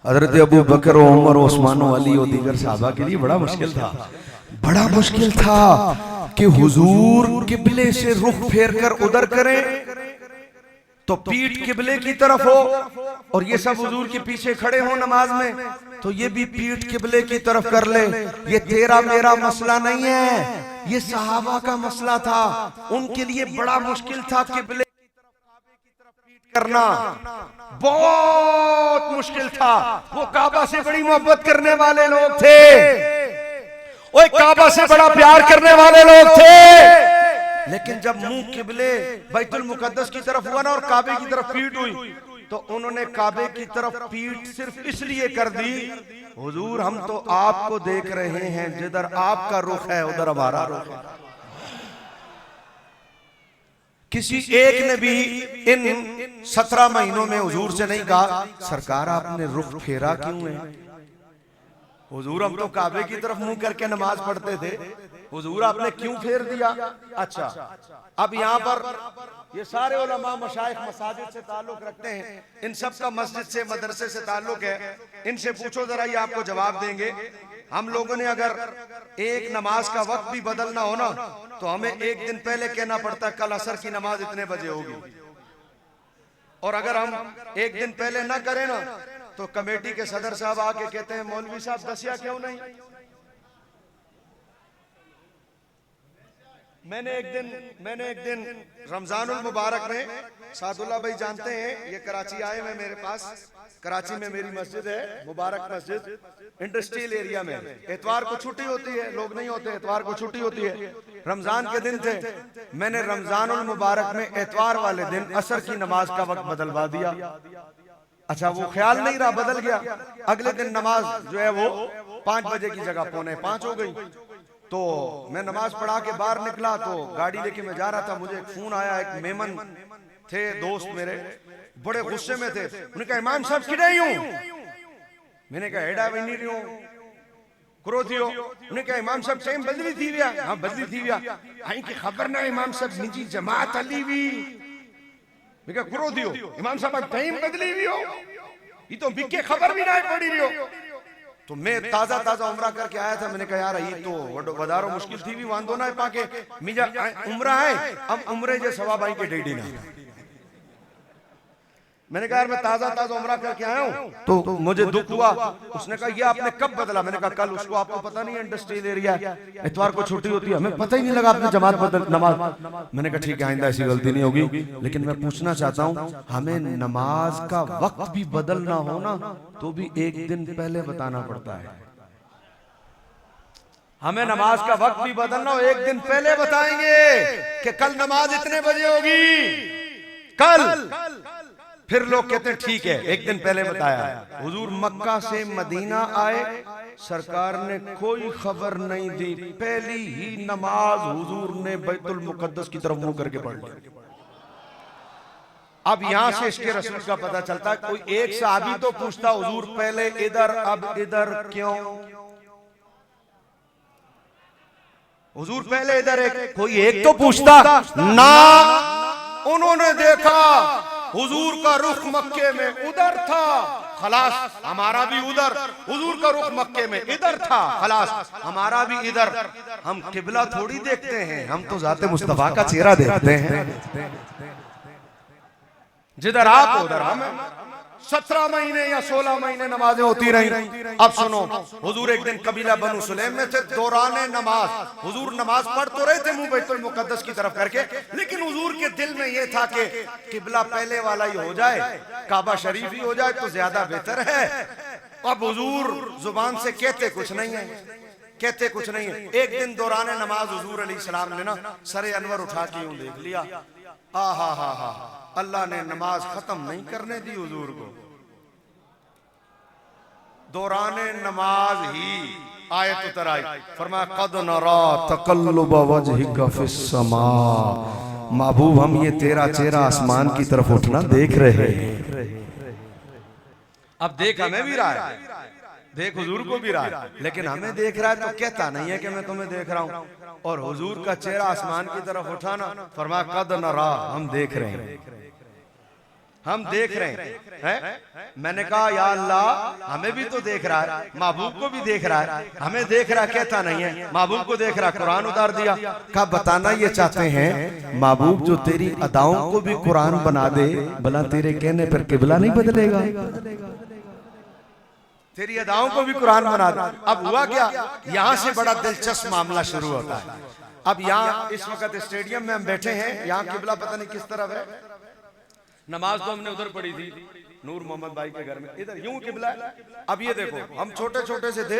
हजरत अबू बकर, उमर, उस्मान, अली और दीगर सहाबा के लिए बड़ा मुश्किल था। बड़ा मुश्किल था कि हुजूर किबले से रुख फेर कर उधर करें तो पीठ किबले की तरफ हो, और ये सब हुजूर के पीछे खड़े हो नमाज में तो ये भी पीठ किबले की तरफ कर ले। ये तेरा मेरा मसला नहीं है, ये सहाबा का मसला था। उनके लिए बड़ा मुश्किल था किबले करना, बहुत मुश्किल था। वो काबा से बड़ी मोहब्बत करने वाले लोग थे, वो काबा से बड़ा प्यार करने वाले लोग थे, लेकिन जब मुंह किबले बैतुल मुकद्दस की तरफ हुआ ना और काबे की तरफ पीठ हुई तो उन्होंने काबे की तरफ पीठ सिर्फ इसलिए कर दी, हुजूर हम तो आपको देख रहे हैं, जिधर आपका रुख है उधर हमारा रुख है। किसी एक ने भी इन 17 महीनों में हुजूर से नहीं कहा, सरकार आपने रुख फेरा क्यों है? हुजूर हम तो काबे की तरफ मुंह करके नमाज पढ़ते थे, हुजूर आपने क्यों फेर दिया? अच्छा, अब यहाँ पर ये सारे उलमा मशाइख मसाजिद से ताल्लुक रखते हैं, इन सब का मस्जिद से मदरसे से ताल्लुक है, इनसे पूछो जरा, ये आपको जवाब देंगे। हम लोगों ने अगर एक नमाज का वक्त भी बदलना हो ना तो हमें एक दिन पहले कहना पड़ता कल असर की नमाज इतने बजे होगी, और अगर हम एक दिन पहले ना करें ना तो कमेटी के सदर साहब आके कहते हैं मौलवी साहब दसिया क्यों नहीं? मैंने एक दिन रमजानुल मुबारक में, सादुल्ला भाई जानते हैं, ये कराची आए हुए मेरे पास, कराची में मेरी मस्जिद है मुबारक मस्जिद, इंडस्ट्रियल एरिया में। एतवार को छुट्टी होती है, लोग नहीं होते, एतवार को छुट्टी होती है। रमजान के दिन थे, मैंने रमजानुल मुबारक में एतवार वाले दिन असर की नमाज का वक्त बदलवा दिया। अच्छा, वो ख्याल नहीं रहा, बदल गया। अगले दिन नमाज जो है वो 5 बजे की जगह 4:45 हो गई। तो मैं नमाज पढ़ा के बाहर निकला तो गाड़ी लेके मैं जा रहा था, मुझे एक फोन आया, एक मेमन थे दोस्त मेरे, बड़े गुस्से में थे। उन्होंने कहा इमाम साहब किधर हूं? मैंने कहा हेडा भी नहीं रही क्रोधियो। उन्होंने कहा इमाम साहब टाइम बदली थी व्या? हाँ बदली थी व्या। आई की खबर ना इमाम साहब निजी जमात अली भी। मैं कहा क्रोधियो इमाम साहब टाइम बदली हुई हो, ये तो बिके खबर भी ना पड़ी रही हो। तो मैं ताजा उमरा करके आया था, मैंने कहा यार ये तो वधारो मुश्किल थी भी वांदो ना पाके मिजा उमरा है, अब उमरे जे सवाब आई के डेडी ना। मैंने कहा यार मैं ताजा उमरा करके आया हूँ, तो मुझे दुख हुआ। उसने कहा ये आपने कब बदला? मैंने कहा कल। उसको आपको पता नहीं है इंडस्ट्रियल एरिया इतवार को छुट्टी होती है, हमें पता ही नहीं लगा आपने जमात बदल नमाज। मैंने कहा ठीक है आइंदा ऐसी गलती नहीं होगी, लेकिन मैं पूछना चाहता हूँ हमें नमाज का वक्त भी बदलना हो ना तो भी एक दिन पहले बताना पड़ता है। हमें नमाज का वक्त भी बदलना हो एक दिन पहले बताएंगे कि कल नमाज इतने बजे होगी, कल। फिर लोग कहते हैं ठीक है, एक दिन पहले बताया। हुजूर मक्का से मदीना आए, सरकार ने कोई खबर नहीं दी, पहली ही नमाज हुजूर ने बैतुल मुकद्दस की तरफ मुंह करके पढ़ ली। अब यहां से इसके रसूल का पता चलता है, कोई एक सहाबी तो पूछता हुजूर पहले इधर अब इधर क्यों? हुजूर पहले इधर, कोई एक तो पूछता ना। उन्होंने देखा हुजूर का रुख मक्के में उधर था, खलास हमारा भी उधर। हुजूर का रुख मक्के में इधर था, खलास हमारा भी इधर। हम किबला थोड़ी देखते हैं, हम तो जाते मुस्तफा का चेहरा देखते हैं। जिधर आप उधर हम। 17 महीने या 16 महीने नमाजें होती रही। अब सुनो, हुजूर एक दिन कबीला बनु सुलैम में थे, दौराने नमाज हुजूर नमाज पढ़ तो रहे थे मुंह बैतुल मुकद्दस की तरफ करके, लेकिन हुजूर के दिल में यह था कि किबला पहले वाला ही हो जाए, काबा शरीफ ही हो जाए तो ज्यादा बेहतर है। अब हुजूर जुबान से कहते कुछ नहीं है, एक दिन दौराने नमाज हुजूर अलैहिस्सलाम ने ना सरे अनवर उठा के यूं देख लिया, हा हा हा हा, अल्लाह ने नमाज खत्म नहीं करने दी हुजूर को, दौराने नमाज ही आयत उतर आई, फरमाया कद नरा तकल्लुब वजहिका फिस समा, महबूब हम ये तेरा चेहरा आसमान की तरफ उठना देख रहे हैं। अब देख हमें भी रहा है, देख हुजूर को भी रहा है, लेकिन हमें देख रहा है तो कहता नहीं है कि मैं तुम्हें देख रहा हूं, और हुजूर का चेहरा आसमान की तरफ उठाना, फरमाया कद नरा, हम देख रहे हैं, हम देख रहे हैं। मैंने कहा या अल्लाह हमें भी तो देख रहा है, महबूब को भी देख रहा है, हमें देख रहा कहता नहीं है, महबूब को देख रहा, कुरान उतार दिया। कहा बताना ये चाहते हैं महबूब जो तेरी अदाओं को भी कुरान बना दे, भला तेरे कहने पर किबला नहीं बदलेगा, तेरी अदाओं को भी कुरान बना दे। अब हुआ क्या, यहां से बड़ा दिलचस्प मामला शुरू होता है। अब यहाँ इस वक्त स्टेडियम में हम बैठे हैं, यहाँ किबला पता नहीं किस तरफ है, नमाज तो हमने उधर पढ़ी थी नूर मोहम्मद भाई के घर में, इधर यूं किबला है। अब ये देखो हम छोटे छोटे से थे,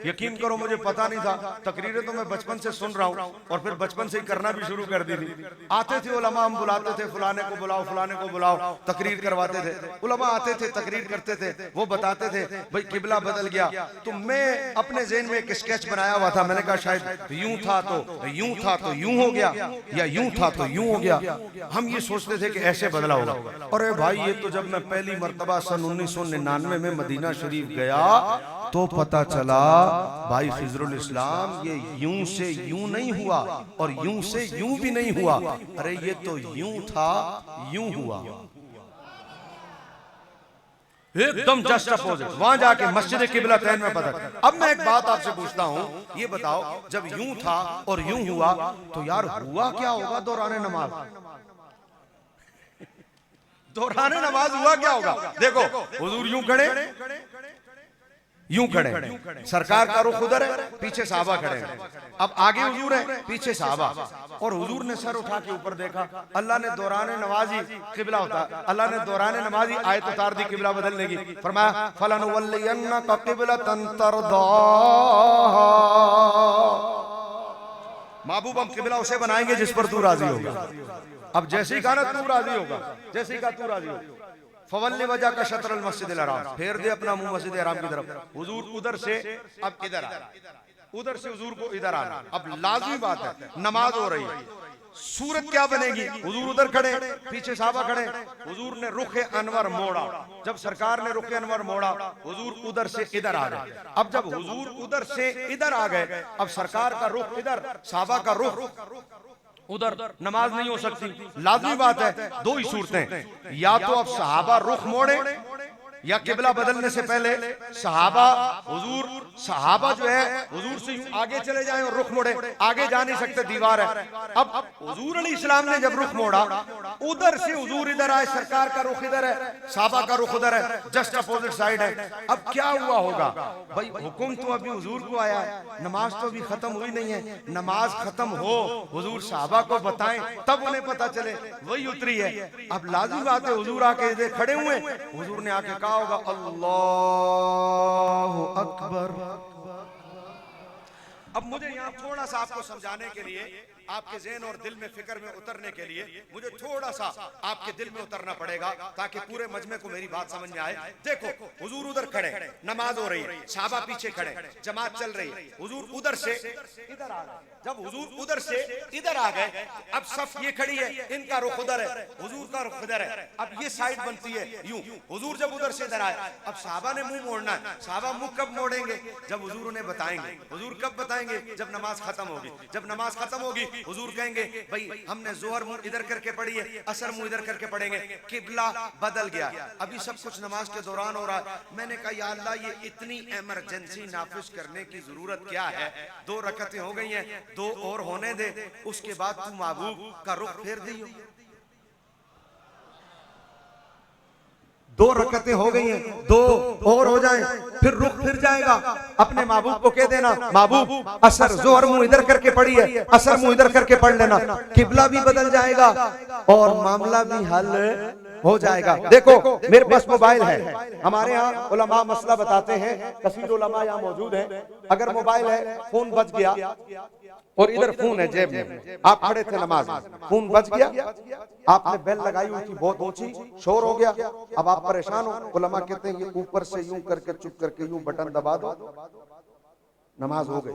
यकीन करो मुझे पता नहीं था, तकरीरें तो मैं बचपन से सुन रहा हूँ और फिर बचपन से ही करना भी शुरू कर दी थी। आते थे उलमा, हम बुलाते थे फलाने को बुलाओ फलाने को बुलाओ, तकरीर करवाते थे, उलमा आते थे तकरीर करते थे, वो बताते थे भाई किबला बदल गया। तो मैं अपने ज़हन में एक स्केच बनाया हुआ था, मैंने कहा शायद यूं था तो यूं था तो यूं हो गया, या यूं था तो यूं हो गया। हम ये सोचते थे कि ऐसे बदला होगा। अरे भाई ये तो जब मैं पहली मर्तबा सन 1999 में मदीना शरीफ गया तो पता चला भाई खिजरुल इस्लाम ये यूं से यूं नहीं हुआ और यूं से यूं भी नहीं हुआ, अरे ये तो यूं था यूं हुआ, एकदम जस्ट अपोजिट। वहां जाके मस्जिद किबला तैन में पता। अब मैं एक बात आपसे पूछता हूं, ये बताओ जब यूं था और यूं हुआ तो यार हुआ क्या होगा दौरान नमाज, दौरान नमाज हुआ क्या होगा। देखो हुजूर यूं खड़े, यूं खड़े, सरकार का रुख उधर है, पीछे साहबा खड़े हैं। अब आगे हुजूर है, पीछे साहबा, और हुजूर ने सर उठा के ऊपर देखा। अल्लाह ने दौरान नमाजी किबला होता, अल्लाह ने दौरान नमाजी आयत उतार दी किबला बदलने की, फरमाया फलनुवल्लियन्नका क़िबलतन तरदाहा, महबूब हम किबला उसे बनाएंगे जिस पर तू राजी होगा। अब जैसे ही कहा ना तू राजी होगा, जैसे ही कहा तू राजी होगा, फवल्ली वजह का शत्रल मस्जिद हराम, फेर दे अपना मुंह मस्जिद हराम की तरफ। हुजूर उधर से अब इधर आ, उधर से हुजूर को इधर आना। अब लाजमी बात है नमाज हो रही है, सूरत क्या बनेगी, हुजूर उधर खड़े, पीछे साहबा खड़े, हुजूर ने रुख अनवर मोड़ा। जब सरकार ने रुख अनवर मोड़ा, हुजूर उधर से इधर आ गए। अब जब हुजूर उधर से इधर आ गए, अब सरकार का रुख इधर, साहबा का रुख उधर, नमाज नहीं हो सकती। लाजमी बात है दो ही सूरतें, या तो अब सहाबा रुख मोड़े या किबला बदलने से पहले सहाबा हुजूर, सहाबा जो है हुजूर से यूं आगे चले जाएं और रुख मोड़े, आगे जा नहीं सकते दीवार है। अब हुजूर अलैहि सलाम ने जब रुख मोड़ा, उधर से हुजूर इधर आए, सरकार का रुख इधर है, सहाबा का रुख उधर है, जस्ट अपोजिट साइड है। अब क्या हुआ होगा भाई, हुक्म तो अभी हुजूर को आया है, नमाज तो अभी खत्म हुई नहीं है, नमाज खत्म हो हुजूर सहाबा को बताएं तब उन्हें पता चले, वही उतरी है। अब लाजिमी बात है हुजूर आके इधर खड़े हुए, हुजूर ने आके कहा होगा अल्लाहु अकबर। अब मुझे यहाँ थोड़ा सा आपको समझाने के लिए, आपके ज़हन और दिल में फिक्र में उतरने के लिए मुझे थोड़ा सा आपके दिल में उतरना पड़ेगा ताकि पूरे मजमे को मेरी बात समझ में आए। देखो हुजूर उधर खड़े, नमाज हो रही है, सहाबा पीछे खड़े, जमात चल रही है, हुजूर उधर से इधर आ गए। जब हुजूर उधर से इधर आ गए, अब सफ ये खड़ी है, इनका रुख उधर है, हुजूर का रुख इधर है। अब ये साइड बनती है यूं, हुजूर जब उधर से इधर आए, अब सहाबा ने मुंह मोड़ना है। सहाबा मुंह कब मोड़ेंगे, जब हुजूर उन्हें बताएंगे। हुजूर कब बताएंगे, जब नमाज खत्म होगी। जब नमाज खत्म होगी हुजूर कहेंगे भाई हमने जोहर मुंह इधर करके पढ़ी है, असर मुंह इधर करके पढ़ेंगे, किबला बदल गया। अभी सब कुछ नमाज के दौरान हो रहा है। मैंने कहा या अल्लाह ये इतनी इमरजेंसी नाफिज करने की जरूरत क्या है, 2 रकतें हो गई हैं, 2 और होने दे, उसके बाद तू महबूब का रुख फेर दियो। 2 रकतें हो गई हैं, 2 और हो जाएं, फिर रुख फिर जाएगा। अपने महबूब को कह देना महबूब असर जोहर मुंह इधर करके पढ़ी है, असर मुंह इधर करके पढ़ लेना, किबला भी बदल जाएगा और मामला भी हल हो जाएगा। देखो मेरे पास मोबाइल है, हमारे यहाँ उलमा मसला बताते हैं, कसीर उलमा यहाँ मौजूद हैं। अगर मोबाइल है, फोन बज गया और इधर फोन है जेब में, आप खड़े थे नमाज में, फोन बज गया, आपने बेल लगाई हुई थी बहुत ऊंची, शोर हो गया, अब आप परेशान हो। उलमा कहते हैं ये ऊपर से यूं करके चुप करके यूं बटन दबा दो, नमाज हो गई।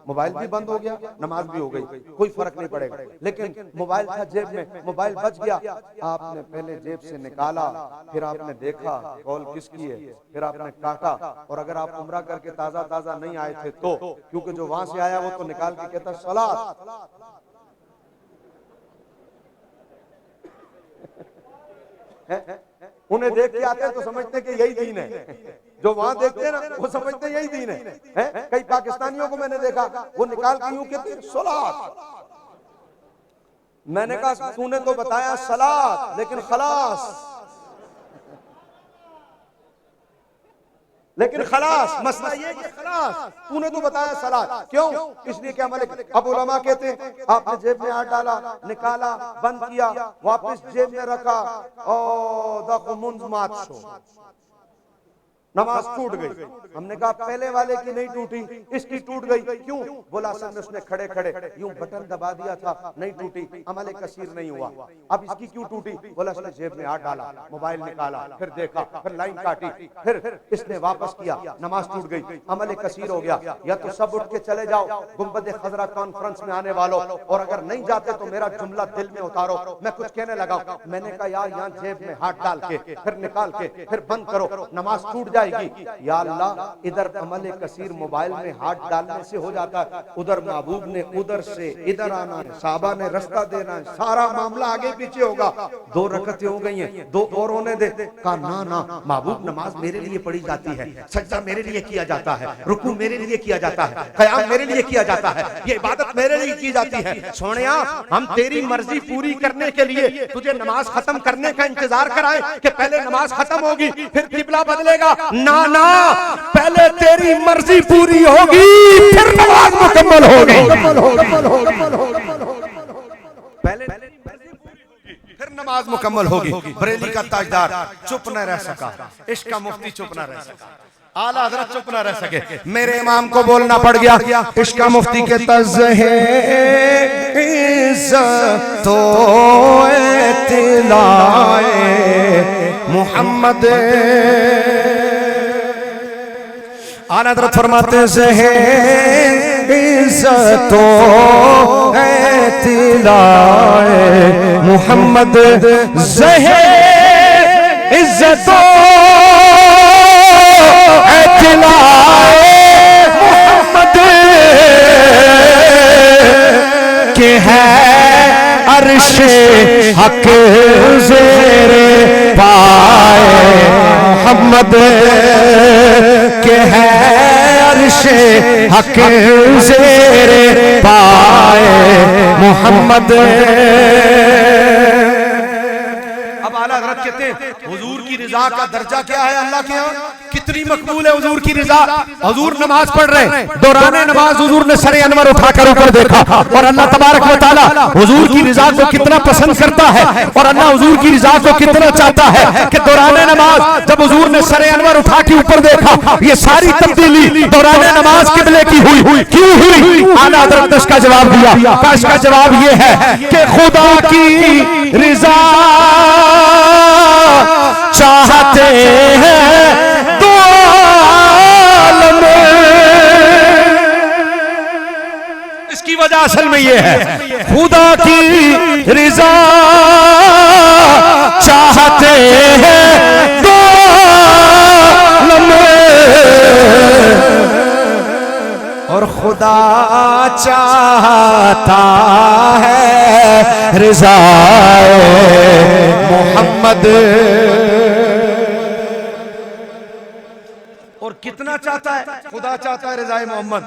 मोबाइल भी बंद हो गया, नमाज भी हो गई, कोई फर्क नहीं पड़ेगा। लेकिन मोबाइल था जेब में, मोबाइल बच गया, आपने पहले जेब से निकाला, फिर आपने देखा कॉल किसकी है, फिर आपने काटा। और अगर आप उम्रा करके ताजा ताजा नहीं आए थे तो, क्योंकि जो वहां से आया वो तो निकाल के कहता सलात, उन्हें देख के आते हैं तो समझते कि यही दीन है, जो वहां देखते हैं ना वो समझते हैं यही दीन है। कई पाकिस्तानियों को मैंने देखा, वो निकाल के यूं कहते हैं सलात। मैंने कहा तूने तो बताया सलात लेकिन खलास, लेकिन खलास मसला ये कि खलास तूने तो बताया सलात, क्यों? इसलिए क्या मलिक अब उलमा कहते हैं आपने जेब में हाथ डाला, निकाला, बंद किया, वापस जेब में रखा, ओ दखो मुंज मात शो, नमाज टूट गई। हमने कहा पहले वाले की नहीं टूटी, इसकी टूट गई, क्यों? बोला असल में उसने खड़े खड़े यूं बटन दबा दिया था, नहीं टूटी, अमल कसीर नहीं हुआ। अब इसकी क्यों टूटी? बोला उसने जेब में हाथ डाला, मोबाइल निकाला, फिर देखा, फिर लाइन काटी, फिर इसने वापस किया, नमाज टूट गई, अमल कसीर हो गया। या तो सब उठ के चले जाओ गुंबद खजरा कॉन्फ्रेंस में आने वालों, और अगर नहीं जाते तो मेरा जुमला दिल में उतारो, मैं कुछ कहने लगा। मैंने कहा यार यहाँ जेब में हाथ डाल के फिर निकाल के फिर बंद करो, नमाज टूट जाएगी। या अल्लाह इधर अमल कसीर मोबाइल में हाथ डालने से हो जाता है, उधर महबूब ने उधर से इधर आना है, साहबा ने रास्ता देना है, सारा मामला आगे पीछे होगा। 2 रकतें हो गई हैं, 2 और होने दे। कहा ना ना महबूब नमाज मेरे लिए पढ़ी जाती है, सज्जा मेरे लिए किया जाता है, रुकू मेरे लिए किया जाता है, क़याम मेरे लिए किया जाता है, ये इबादत मेरे लिए की जाती है। सोनिया हम तेरी मर्जी पूरी करने के लिए तुझे नमाज खत्म करने का इंतजार कराए कि पहले नमाज खत्म होगी फिर किबला बदलेगा? ना ना, पहले तेरी मर्जी पूरी होगी फिर नमाज मुकम्मल होगी, पहले फिर नमाज मुकम्मल होगी। बरेली का ताजदार चुप न रह सका, इश्क का मुफ्ती चुप न रह सका, आला हज़रत चुप न रह सके, मेरे इमाम को बोलना पड़ गया। इश्क का मुफ्ती के तज़हे तो तिलाए मोहम्मद, आला हज़रत फरमाते हैं इज़्ज़तो है तिलाए मोहम्मद, ज़हे इज़्ज़तो है तिलाए मोहम्मद, के है अर्शे हक ज़ेरे पाए मोहम्मद, के है अर्शे हक ज़ेरे पाए मोहम्मद। अब आला हज़रत कहते हैं हुजूर की रिजा का दर्जा क्या है अल्लाह के यहाँ, कितनी मकबूल है हुजूर की रिजा। हुजूर नमाज पढ़ रहे, दौराने नमाज हुजूर ने सरे अनवर उठाकर ऊपर देखा और अल्लाह तबारक व तआला हुजूर की रिजा को कितना पसंद करता है और अल्लाह हुजूर की रिजा को कितना चाहता है कि दौराने नमाज जब हुजूर ने सरे अनवर उठा के ऊपर देखा, ये सारी तब्दीली दौराने नमाज किबले की हुई, क्यों हुई? आला हज़रत ने इसका जवाब दिया, इसका जवाब ये है कि खुदा की रिजा चाहते हैं दो आलम, इसकी वजह असल में ये है खुदा की रिजा चाहते हैं दो आलम, और खुदा चाहता है रिज़ाए मोहम्मद, और कितना चाहता है? खुदा चाहता है रिज़ाए मोहम्मद।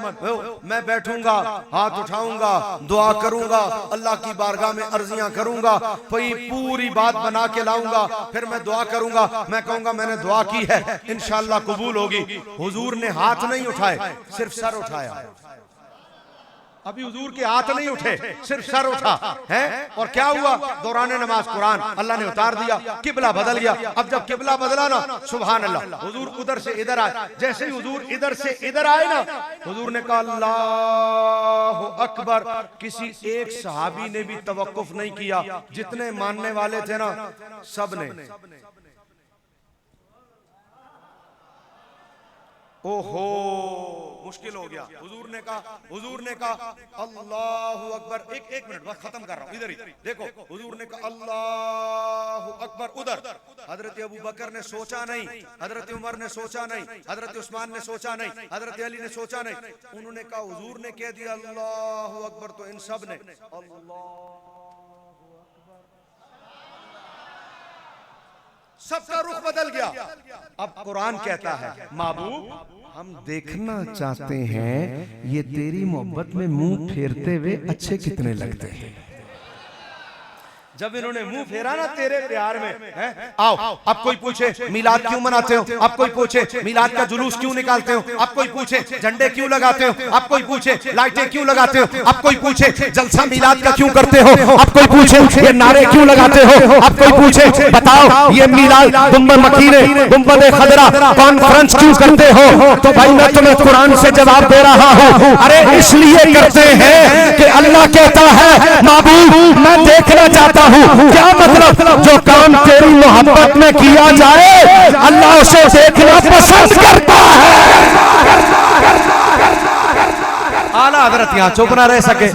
मैं बैठूंगा, हाथ उठाऊंगा, दुआ करूंगा, अल्लाह की बारगाह में अर्जियां करूंगा, पूरी बात बना के लाऊंगा, फिर मैं दुआ करूंगा, मैं कहूंगा मैंने दुआ की है इंशाअल्लाह कबूल होगी। हुजूर ने हाथ नहीं उठाए, सिर्फ सर उठाया, अभी हुजूर के हाथ नहीं उठे, सिर्फ सर उठा है। और क्या हुआ? दौरान नमाज कुरान अल्लाह ने उतार दिया, किबला बदल गया। अब जब किबला बदला ना, सुभान अल्लाह, हुजूर उधर से इधर आए। जैसे ही हुजूर इधर से इधर आए ना, हुजूर ने कहा अल्लाहु अकबर। किसी एक सहाबी ने भी तवक्कुफ नहीं किया, जितने मानने वाले थे ना सब ने। ओहो, मुश्किल हो गया। हुजूर ने कहा अल्लाहु अकबर। एक मिनट बस खत्म कर रहा हूं, इधर ही देखो। हुजूर ने कहा अल्लाहु अकबर उधर। हजरत अबू बकर ने सोचा नहीं, हजरत उमर ने सोचा नहीं, हजरत उस्मान ने सोचा नहीं, हजरत अली ने सोचा नहीं। उन्होंने कहा, हुजूर ने कह दिया अल्लाहु अकबर, तो इन सब ने सबका रुख बदल गया। अब कुरान कहता है, महबूब हम देखना चाहते हैं ये तेरी मोहब्बत में मुंह फेरते हुए अच्छे कितने लगते हैं। जब इन्होंने मुंह फेरा ना तेरे प्यार में, आओ। अब कोई पूछे मिलाद क्यों मनाते हो, अब कोई पूछे मिलाद का जुलूस क्यों निकालते हो, अब कोई पूछे झंडे क्यों लगाते हो, अब कोई पूछे लाइटें क्यों लगाते हो, अब कोई पूछे जलसा मिलाद का क्यों करते हो, अब कोई पूछे ये नारे क्यों लगाते हो, अब कोई पूछे बताओ ये मिलाद गुंबद मकीने गुंबद खदरा कॉन्फ्रेंस क्यों करते हो। तो भाई मैं तुम्हें कुरान से जवाब दे रहा हूँ, अरे इसलिए करते हैं कि अल्लाह कहता है महबूब मैं देखना चाहता हूँ। क्या मतलब? जो काम तेरी मोहब्बत में किया जाए अल्लाह उसे देखना पसंद करता है। आला हजरत यहाँ चुप ना रह सके,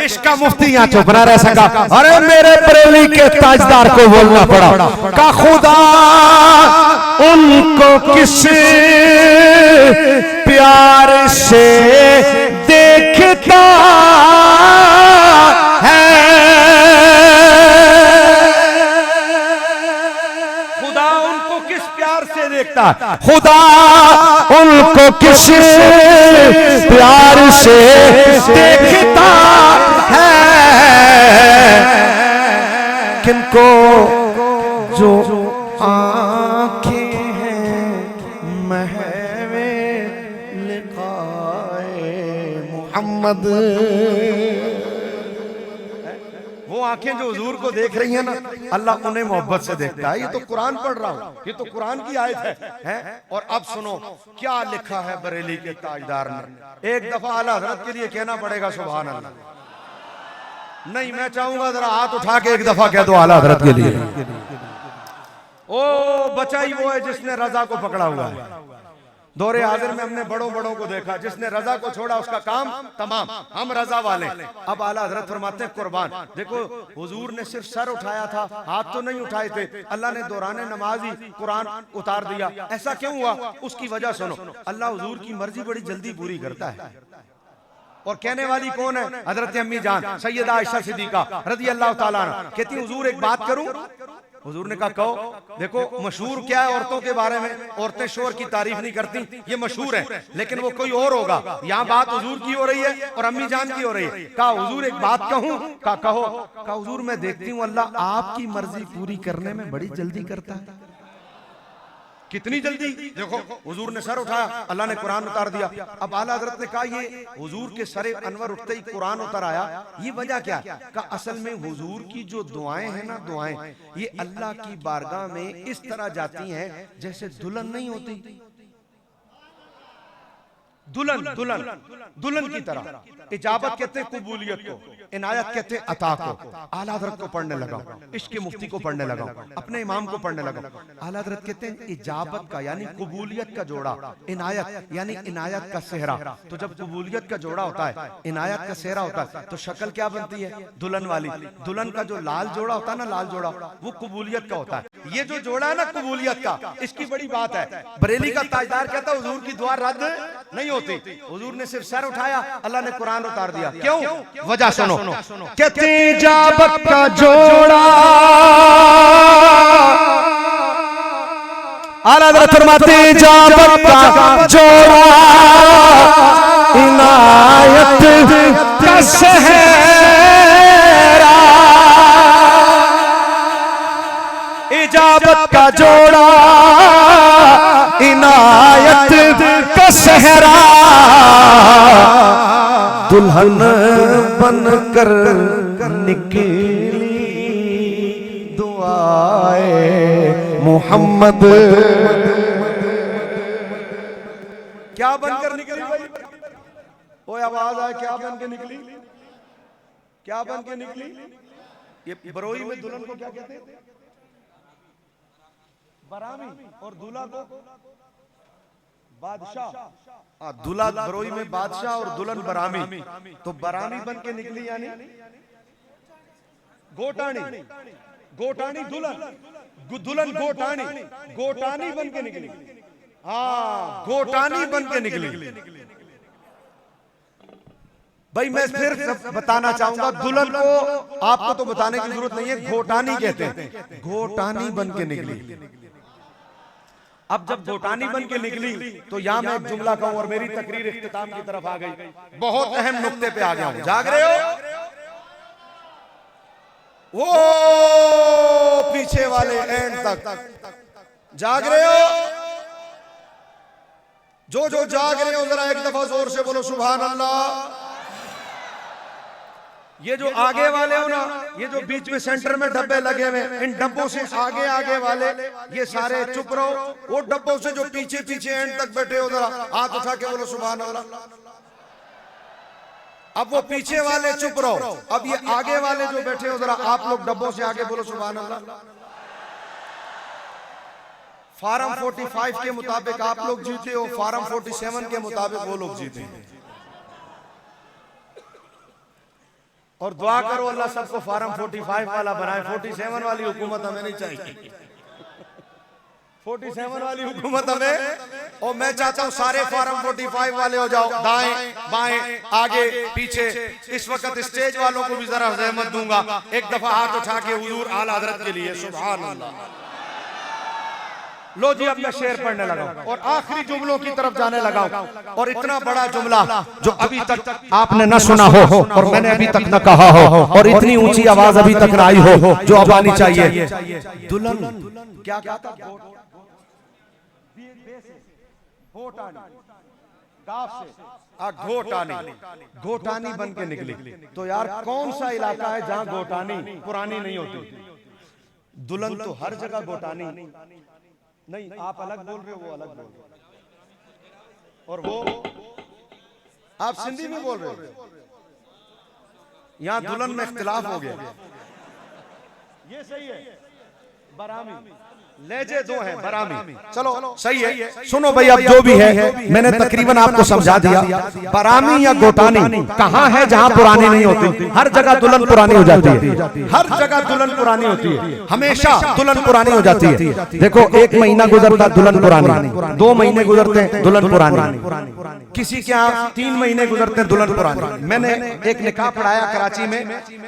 इसका मुफ्ती यहाँ चुप ना रह सका। अरे मेरे बरेली के ताजदार को बोलना पड़ा का खुदा उनको किस प्यार से देखता है, देखता खुदा उनको किस प्यार से देखता है। किनको? जो आंखें हैं महवे लिकाए मोहम्मद, वो आंखें जो हुजूर को देख रही हैं ना, अल्लाह उन्हें मोहब्बत से देखता है। ये तो कुरान पढ़ रहा हूँ, ये तो कुरान की आयत है। और अब सुनो क्या लिखा है बरेली के ताजदार ने। एक दफा आला हजरत के लिए कहना पड़ेगा सुभान अल्लाह। नहीं, मैं चाहूंगा जरा हाथ उठा के एक दफा कह दो आला हजरत के लिए। ओ बचाई वो है जिसने रजा को पकड़ा हुआ है। दौरे हाजिर में हमने बड़ों को देखा, जिसने रजा को छोड़ा उसका काम तमाम। हम रजा वाले। अब आला हजरत फरमाते हैं कुर्बान। देखो हुजूर ने सिर्फ सर उठाया था, हाथ तो नहीं उठाए थे। अल्लाह ने दौरान नमाज ही कुरान उतार दिया। ऐसा क्यों हुआ? उसकी वजह सुनो। अल्लाह हुजूर की मर्जी बड़ी जल्दी पूरी करता है। और कहने वाली कौन है? हजरत अम्मी जान सैयदा आयशा सिद्दीका रज़ी अल्लाह ताला अन्हा कहती हुजूर एक बात करूं। हुजूर ने कहा कहो। देखो मशहूर क्या है औरतों के बारे में, औरतें शोहर की तारीफ नहीं करती, ये मशहूर है, लेकिन वो कोई और होगा। यहाँ बात हुजूर की हो रही है और अम्मी जान की हो रही है। कहा हुजूर एक बात कहूं? कहा कहो। कहा हुजूर मैं देखती हूँ अल्लाह आपकी मर्जी पूरी करने में बड़ी जल्दी करता है। कितनी जल्दी? देखो हुजूर ने सर उठाया, अल्लाह ने कुरान उतार दिया। अब आला हजरत ने कहा ये हुजूर के सरे अनवर उठते ही कुरान उतर आया, ये वजह क्या? का असल में हुजूर की जो दुआएं हैं ना, दुआएं ये अल्लाह की बारगाह में इस तरह जाती हैं जैसे दुल्हन नहीं होती, दुल्हन की तरह। इजाबत कहते हैं कबूलियत को, इनायत कहते हैं अता को। आला हज़रत को पढ़ने लगा, इश्क मुफ्ती को पढ़ने लगा, अपने इमाम को पढ़ने लगा। आला हज़रत कहते हैं इजाबत का यानी कबूलियत का जोड़ा, इनायत यानी इनायत का सेहरा। तो जब कबूलियत का जोड़ा होता है, इनायत का सेहरा होता है, तो शक्ल क्या बनती है? दुल्हन वाली। दुल्हन का जो लाल जोड़ा होता है ना, लाल जोड़ा, वो कबूलियत का होता है। ये जो जोड़ा है ना कबूलियत का, इसकी बड़ी बात है। बरेली का ताजदार कहता है हुजूर की दुआ रद्द नहीं होती। हुजूर ने सिर्फ सर उठाया, अल्लाह ने कुरान उतार दिया। क्यों? वजह सुनो। कहते इजाबत का जोड़ा, आला हज़रत फरमाते इजाबत का जोड़ा इनायत का सेहरा, इजाबत का जोड़ा इनायत का सेहरा, दुल्हन बनकर निकली दुआए मोहम्मद। क्या बनकर निकली भाई? ओए आवाज आए, क्या बन के निकली? क्या बन के निकली? ये बरोई में दुल्हन को क्या कहते हैं? बरामी। और दूल्हा को बादशाह। दूल्हा बरोई में बादशाह और दुल्हन बरामी। तो बरामी बन के निकली यानी गोटानी। गोटानी दुल्हन, दुल्हन गोटानी, गोटानी बन के निकली। हाँ, गोटानी बन के निकली। भाई मैं फिर बताना चाहूंगा, दुल्हन को आपको तो बताने की जरूरत नहीं है, घोटानी कहते हैं। घोटानी बन के निकली। अब जब घोटानी बन के निकली तो यहां मैं एक जुमला कहूं और मेरी तकरीर इख्तिताम की तरफ आ गई। बहुत अहम नुक्ते पे आ गया हूं, जाग रहे हो? वो पीछे वाले एंड तक जाग रहे हो? जो जाग रहे हो जरा एक दफा जोर से बोलो सुभान अल्लाह। ये जो आगे वाले हो ना, ये जो बीच में सेंटर में डब्बे लगे हुए, इन डब्बों से आगे वाले ये सारे चुप रहो। वो डब्बों से जो पीछे एंड तक बैठे हो जरा हाथ उठा के बोलो सुभान अल्लाह। अब वो पीछे वाले चुप रहो, अब ये आगे वाले जो बैठे हो जरा आप लोग डब्बों से आगे बोलो सुभान अल्लाह। फार्म 45 के मुताबिक आप लोग जीते हो, फार्म 47 के मुताबिक वो लोग जीते हैं। और दुआ करो अल्लाह सबको फार्म 45 वाला बनाए। 47 वाली हुकूमत हमें नहीं चाहिए। 47 वाली हुकूमत हमें। और मैं चाहता हूं सारे फार्म 45 वाले हो जाओ, दाएं बाएं आगे पीछे। इस वक्त स्टेज वालों को भी जरा रहमत दूंगा, एक दफा हाथ उठा के हुजूर आला हज़रत के लिए सुभान अल्लाह। लो जी, अब मैं शेर पढ़ने लगा और आखिरी जुमलों की तरफ जाने लगा। और इतना बड़ा जुमला जो अभी तक आपने न सुना हो और मैंने अभी तक न कहा हो, और इतनी ऊंची आवाज अभी तक न आई हो जो अब आनी चाहिए। दुल्हन क्या कहता? घोटानी बन के निकली। तो यार कौन सा इलाका है जहां घोटानी पुरानी नहीं होती? दुल्हन तो हर जगह घोटानी नहीं। आप अलग बोल रहे हो, वो अलग बोल रहे हो, और वो आप सिंधी में बोल रहे हो। यहां दुल्हन में इख्तिलाफ हो गया। ये सही है, बरामी लहजे दो हैं, बरामी। चलो सही है। सुनो भाई, अब जो भी है मैंने तकरीबन आपको समझा दिया। बरामी या गोटानी कहां है जहां पुरानी नहीं होती? हर जगह दुल्हन पुरानी हो जाती है। हर जगह दुल्हन पुरानी होती है, हमेशा दुल्हन पुरानी हो जाती है। देखो, एक महीना गुजरता दुल्हन पुरानी, 2 महीने गुजरते दुल्हन पुरानी, किसी के यहाँ 3 महीने गुजरते दुल्हन पुरानी। मैंने एक निकाह पढ़ाया कराची में,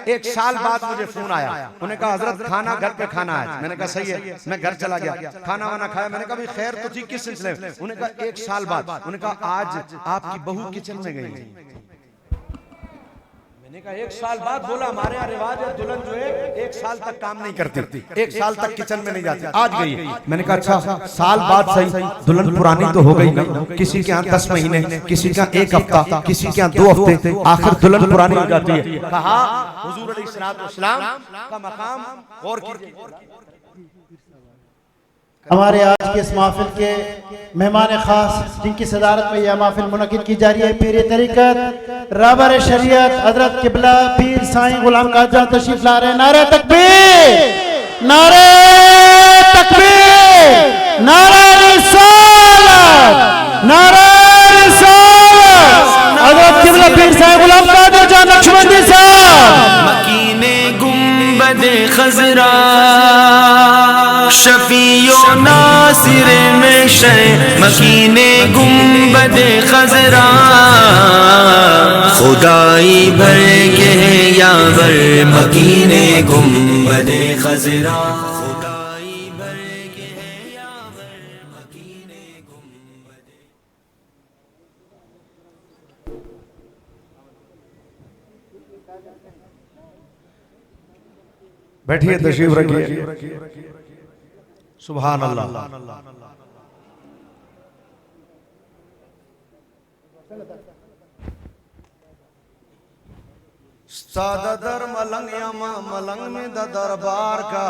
1 साल बाद मुझे फोन आया। उन्होंने कहा हजरत खाना घर पे खाना है। मैंने कहा सही है। मैं घर चला गया, खाना वाना खाया। मैंने कहा भाई खैर तो थी, किस सिलसिले में? उन्होंने कहा 1 साल बाद। उन्होंने कहा आज आपकी बहू किचन में गई। मैंने कहा 1 साल बाद? बोला हमारे यहाँ रिवाज है, दुल्हन जो है 1 साल तक काम नहीं करती, 1 साल तक किचन में नहीं जाती। आज गई। मैंने कहा अच्छा, साल बाद सही, दुल्हन पुरानी तो हो गई ना। किसी के यहाँ 10 महीने, किसी के यहाँ 1 हफ्ता, किसी के यहाँ 2 हफ्ते, आखिर दुल्हन पुरानी हो जाती है। कहा हुजूर अलैहिस्सलाम का मकाम और हमारे आज के इस महफिल के मेहमान खास जिनकी सदारत में यह महफिल मुनक़िद की जा रही है, पीर तरीक़त रहबर शरीयत हजरत क़िबला पीर साईं गुलाम कादर तशरीफ ला रहे हैं। नारे तकबीर, नारे तकबीर, नारे रिसालत, नारे रिसालत। हजरत क़िबला पीर साईं गुलाम कादर जान नक्शबंदी साहब। मकीने गुंबदे खजरा शफीयो नासिर में शे, मकीने गुंबदे खजरा खुदाई भर के है यावर। मकीने गुंबदे खजरा खुदाई भर के है यावर। मकीने गुंबदे। बैठिए, तशरीफ रखिए। सुभान अल्लाह। सादा दर मलंग यमा मलंग में द दरबार का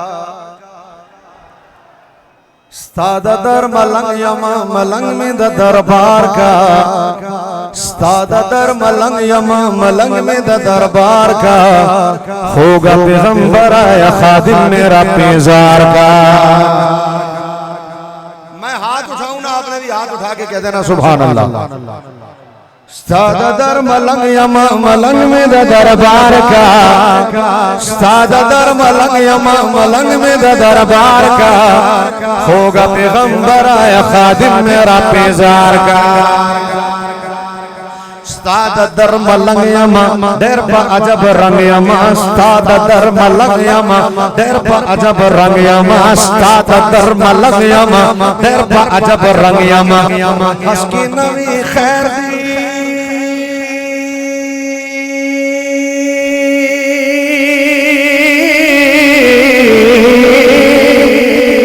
सादा दर मलंग यमा मलंग में द दरबार का सादा दर मलंग यमा मलंग में द दरबार का होगा पैगंबर आया खादिम मेरा पेजार का। मैं हाथ उठाऊं ना आपने भी हाथ उठा के कह देना सुभान अल्लाह। सादा दर मलंग यमा मलंग में द दरबार का सादा दर मलंग यमा मलंग में द दरबार का होगा पैगंबर आया खादिम मेरा पेजार का। सादा दर मलंग यमा देर पर अजब रंग यमा सादा दर मलंग यमा देर पर अजब रंग यमा सादा दर मलंग यमा देर पर अजब रंग यमा हस्की नवी खैर दी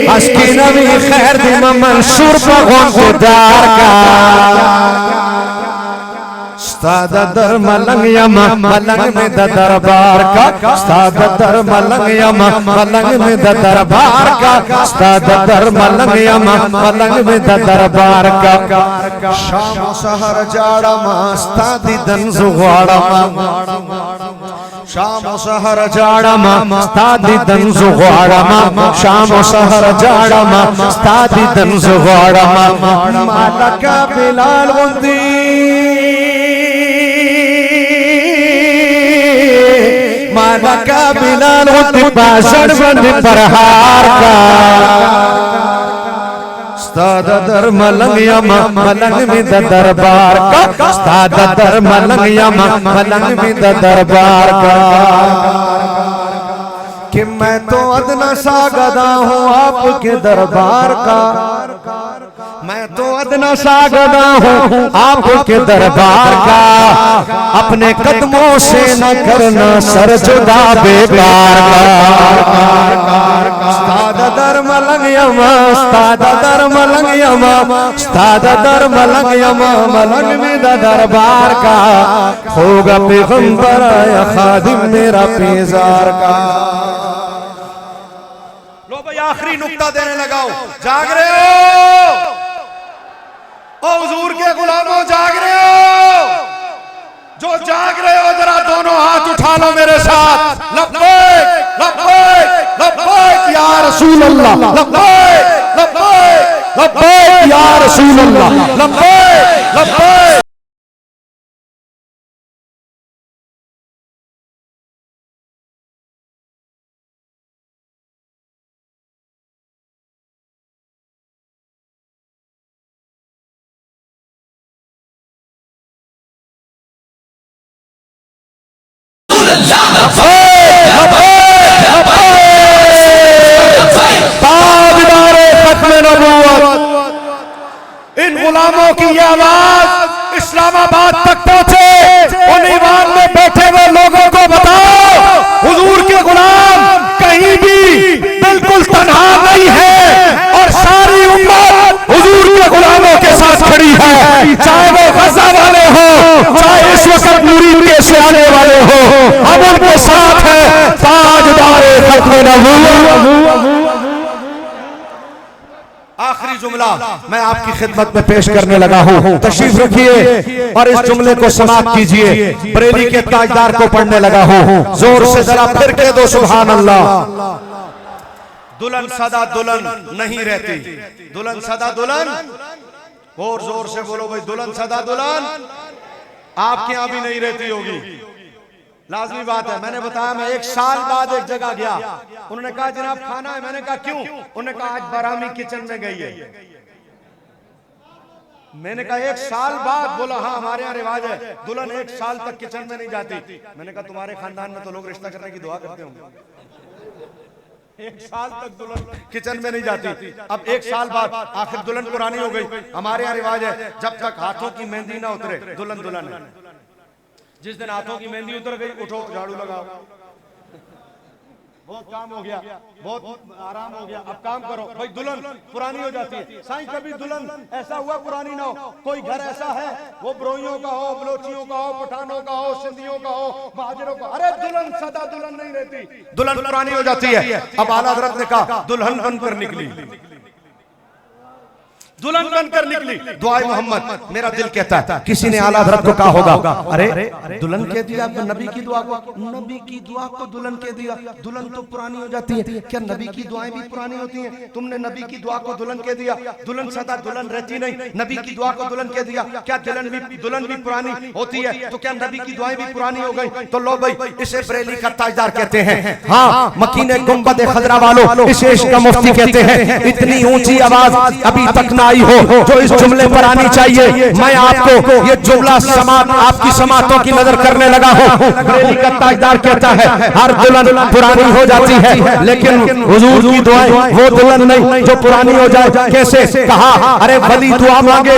हस्की नवी खैर दी मंसूर खुदार का सादा दर मलंग यमा मलंग में द दरबार का सादा दर मलंग यमा मलंग में द दरबार का सादा दर मलंग यमा मलंग में द दरबार का शाम सहर जाड़ा मास्ता दीदन जुगाड़ा शाम सहर जाड़ा मास्ता दीदन जुगाड़ा शाम सहर जाड़ा मास्ता दीदन जुगाड़ा मालका बिलाल बुंदी मालका बिलाल बासड़ बंद प्रहार का सादा दर मलंग यमा मलंग में द दरबार का सादा दर मलंग यमा मलंग में द दरबार का कि मैं तो अदना सा गदा हूँ आपके दरबार का मैं तो अदना सा गदा हूँ आपके दरबार का अपने कदमों से न करना सर जुदा बेकार का सादा दर मलंग यमा सादा दर मलंग यमा सादा दर मलंग यमा मलंग में द दरबार का होगा पैगंबर आया खादिम मेरा पेजार का। लो भाई आखिरी नुक्ता देने लगाओ। जाग रहे हो ओ हुजूर के गुलामों, जाग रहे हो? जो जाग रहे हो जरा दोनों हाथ उठा लो मेरे साथ। लब्बैक लब्बैक लब्बैक या रसूल अल्लाह, लब्बैक लब्बैक लब्बैक या रसूल अल्लाह, लब्बैक लब्बैक। इन गुलामों की ये आवाज इस्लामाबाद तक पहुंचे। उन ईवान में बैठे हुए लोगों को बताओ हुजूर के गुलाम कहीं भी बिल्कुल तन्हा नहीं है और सारी उम्मत हुजूर के गुलामों के साथ खड़ी है। चाहे वो गजा वाले हो, चाहे इस वक्त मुरीद के से आने वाले हो, हम उनके साथ हैं। ताजदारे खत्म नबूवत। आखिरी जुमला मैं आपकी खिदमत में पेश करने लगा हूँ, तशरीफ रखिए और इस जुमले को समाप्त कीजिए। बरेली के ताजदार को पढ़ने लगा हूँ, जोर से जरा फिर कह दो सुभान अल्लाह। दुल्हन सदा दुल्हन नहीं रहती, दुल्हन सदा दुल्हन, और जोर से बोलो भाई, दुल्हन सदा दुल्हन आपके यहाँ भी नहीं रहती होगी, लाजमी बात है। मैंने बताया मैं 1 साल बाद एक जगह गया, उन्होंने कहा जनाब खाना है, मैंने कहा क्यों? उन्होंने कहा आज बारामी किचन में गई है। मैंने कहा 1 साल बाद? बोला हाँ हमारे यहाँ रिवाज है दुल्हन 1 साल तक किचन में नहीं जाती। मैंने कहा तुम्हारे खानदान में तो लोग रिश्ता करने की दुआ करते होंगे, 1 साल तक दुल्हन किचन में नहीं जाती। अब 1 साल बाद आखिर दुल्हन पुरानी हो गई। हमारे यहाँ रिवाज है जब तक हाथों की मेहंदी ना उतरे दुल्हन दुल्हन है। जिस दिन हाथों की मेहंदी उतर गई उठो झाड़ू लगाओ। बहुत काम हो गया, बहुत आराम हो गया, अब काम करो भाई। दुल्हन पुरानी हो जाती है साईं, कभी दुल्हन ऐसा हुआ पुरानी ना हो। कोई घर ऐसा है वो ब्रोइयों का हो, बलोचियों का हो, पठानों का हो, सिंधियों का हो, महाजरों का, अरे दुल्हन सदा दुल्हन नहीं रहती, दुल्हन पुरानी हो जाती है। अब आला हज़रत ने कहा दुल्हन बनकर निकली, दुल्हन बनकर निकली। दुआए मोहम्मद, मेरा दिल कहता है किसी ने आला हज़रत को कहा होगा, अरे दुल्हन कह दिया नबी की दुआ को, नबी की दुआ को दुल्हन कह दिया, दुल्हन तो पुरानी हो जाती है, क्या नबी की दुआएं भी पुरानी होती हैं? तुमने नबी की दुआ को दुल्हन कह दिया, दुल्हन सदा दुल्हन रहती नहीं, नबी की दुआ को दुल्हन कह दिया, क्या दुल्हन भी पुरानी होती है? तो क्या नबी की दुआएं भी पुरानी हो गई? तो लो भाई, इसे बरेली का ताजदार कहते हैं। हाँ, मकीने गुंबद खजरा वालों, इसे इश्क का मुफ्ती कहते हैं। इतनी ऊंची आवाज अभी तक ना आई हो जो इस जुमले पर आनी चाहिए। मैं आपको ये जुमला समात आपकी समातों की नजर करने लगा हूँ। बरेली का ताजदार कहता है हर दुल्हन पुरानी हो जाती है, लेकिन हुजूर की दुआएं वो दुल्हन नहीं जो पुरानी हो जाए। कैसे? कहा, अरे वली दुआ मांगे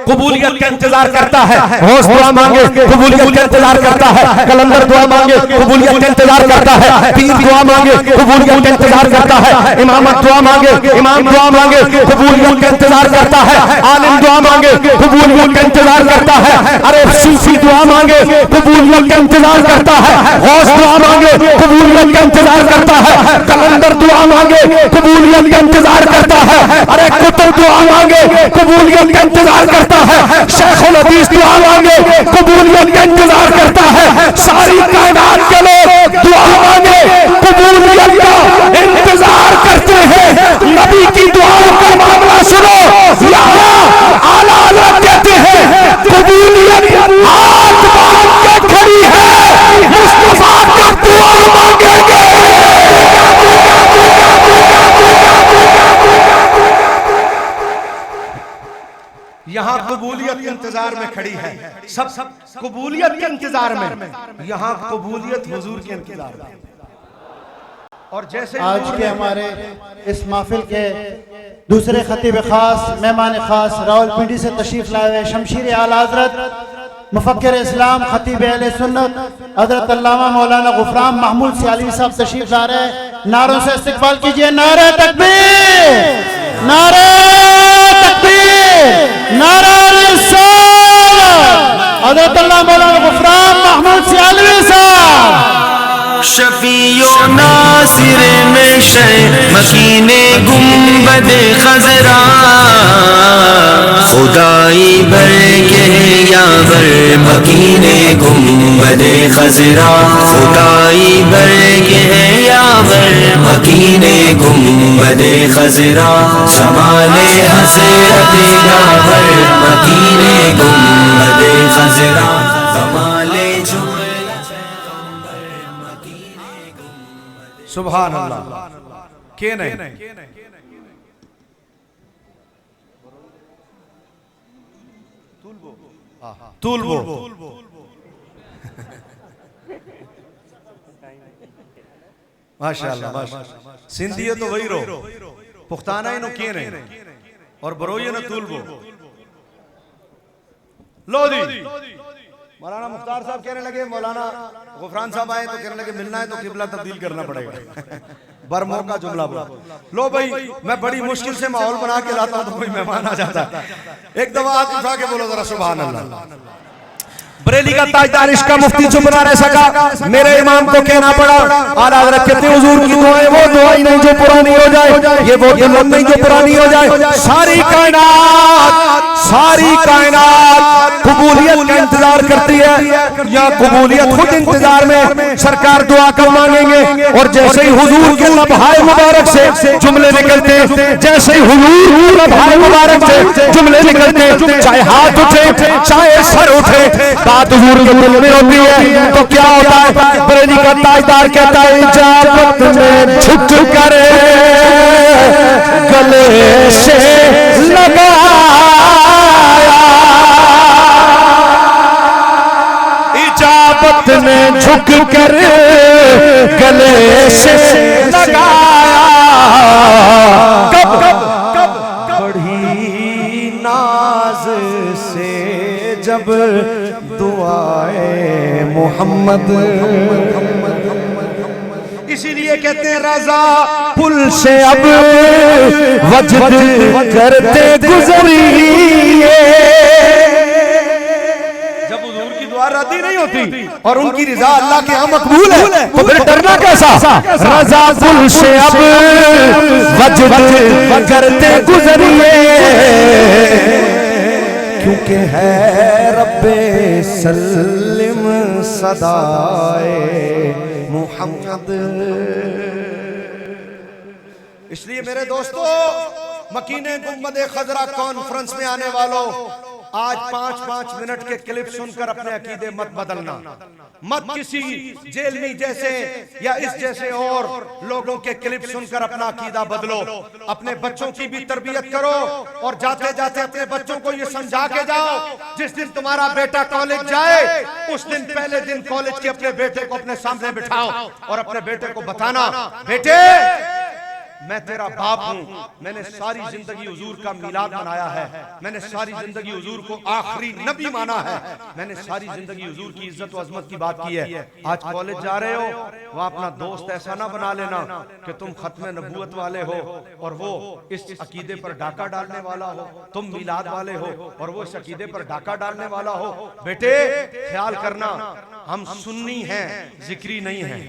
कबूलियत का इंतजार करता है, होश दुआ मांगे कबूलियत का इंतजार करता है, कलंदर दुआ मांगे कबूलियत का इंतजार करता है, पीर दुआ मांगे कबूलियत का इंतजार करता है, इमामत दुआ मांगे, इमाम दुआ मांगे कबूलियत का इंतजार करता है, आलिम दुआ मांगे कबूलियत का इंतजार करता है, अरे सूफी दुआ मांगे कबूलियत का इंतजार करता है, गौस दुआ मांगे कबूलियत का इंतजार करता है, कलंदर दुआ मांगे कबूलियत का इंतजार करता है, अरे कुतुब दुआ मांगे कबूलियत का इंतजार करता है, शेखुल हदीस दुआ मांगे कबूलियत का इंतजार करता है। सारी कायनात के लोग दुआ मांगे कबूलियत का इंतजार करते हैं। नबी की दुआओं का मामला सुनो, आला हज़रत कहते हैं कबूलियत हाथ बांध के खड़ी है, मुस्तफा का दुआ मांगेंगे। यहाँ कबूलियत के इंतजार में खड़ी है, सब कबूलियत के इंतजार में, यहाँ कबूलियत हुजूर के इंतजार में। और जैसे आज के हमारे इस महफिल के दूसरे खतीब खास, मेहमान खास रावलपिंडी से तशरीफ लाए हुए शमशीर आला हज़रत मुफक्किर इस्लाम खतीब अहले सुन्नत हज़रत अल्लामा मौलाना गुफरान महमूद सियालवी साहब तशरीफ ला रहे हैं। नारों से इस्तकबाल कीजिए। नारे तकबीर, नारे तकबीर, नारा रिसालत। हज़रत अल्लामा मौलाना गुफरान महमूद सियालवी साहब। शफीयो नासिर में शे मकीने गुंबद खजरा, खुदाई भर के यावर मकीने गुंबद खजरा, खुदाई भर के यावर मकीने गुंबद खजरा, समाले हसरत यावर मकीने गुंबद खजरा, समाले सुभान अल्लाह के नहीं तुलबो माशाअल्लाह माशाअल्लाह। सिंधी तो वही रो पुख्ताना नो के नहीं और बरोई न तुलबो। लो दी मौलाना मुख्तार साहब कहने लगे, मौलाना गुफरान साहब आए तो कहने लगे मिलना है तो किबला तब्दील करना पड़ेगा। बरमो का जुमला बोला। लो भाई, मैं बड़ी मुश्किल से माहौल बना के लाता हूं तो कोई मेहमान आ जाता है। एक दफा हाथ उठा के बोलो जरा सुभान अल्लाह। बरेली का ताजदार इश्क का मुफ्ती चुप ना रह सका, मेरे इमाम को कहना पड़ा। आला हज़रत कहते हैं हुजूर की दुआएं वो दुआएं नहीं जो पुरानी हो जाए, ये वो दुल्हन नहीं जो पुरानी हो जाए। सारी कायनात कबूलियत का इंतजार करती है, या कबूलियत खुद इंतजार में। सरकार दुआ कब मांगेंगे? और जैसे ही हुजूर के लम्हाए मुबारक से जुमले निकलते, जैसे ही हुजूर के लम्हाए मुबारक से जुमले निकलते, चाहे हाथ उठे चाहे सर उठे, बात हुजूर के दिल में होती है। तो क्या होता है? बरेली का ताजदार कहता है इजाजत में झुक कर गले से लगाया, इजाजत में झुक कर गले से लगाया। कब कब कब बड़ी नाज से जब दुआए मोहम्मद, इसीलिए कहते हैं रजा पुल से अब वजद करते गुजरिए। जब हुजूर की दुआ रद्दी नहीं होती और उनकी रजा अल्लाह के यहाँ मकबूल है तो फिर डरना कैसा। रजा पुल से अब वजद करते गुजरिए, क्योंकि है रब्बे सल्लिम सदाए मोहम्मद। इसलिए मेरे दोस्तों, मकीने गुंबदे खजरा कॉन्फ्रेंस में आने वालों, आज 5-5 मिनट के क्लिप सुनकर अपने अकीदे मत बदलना, मत किसी जेलमी जैसे या इस जैसे और लोगों के क्लिप सुनकर अपना अकीदा बदलो। अपने बच्चों की भी तरबियत करो और जाते जाते अपने बच्चों को ये समझा के जाओ, जिस दिन तुम्हारा बेटा कॉलेज जाए उस दिन पहले दिन कॉलेज के अपने बेटे को अपने सामने बिठाओ और अपने बेटे को बताना, बेटे मैं तेरा बाप हूं, मैंने सारी जिंदगी हुजूर का मिलाद मनाया है, मैंने सारी जिंदगी हुजूर को आखिरी नबी माना है, मैंने सारी जिंदगी हुजूर की इज्जत और अजमत की बात की है। आज कॉलेज जा रहे हो, वहां अपना दोस्त ऐसा ना बना लेना कि तुम खत्म नबूवत वाले हो और वो इस अकीदे पर डाका डालने वाला हो, तुम मिलाद वाले हो और वो इस अकीदे पर डाका डालने वाला हो। बेटे ख्याल करना, हम सुन्नी हैं, जिक्री नहीं है।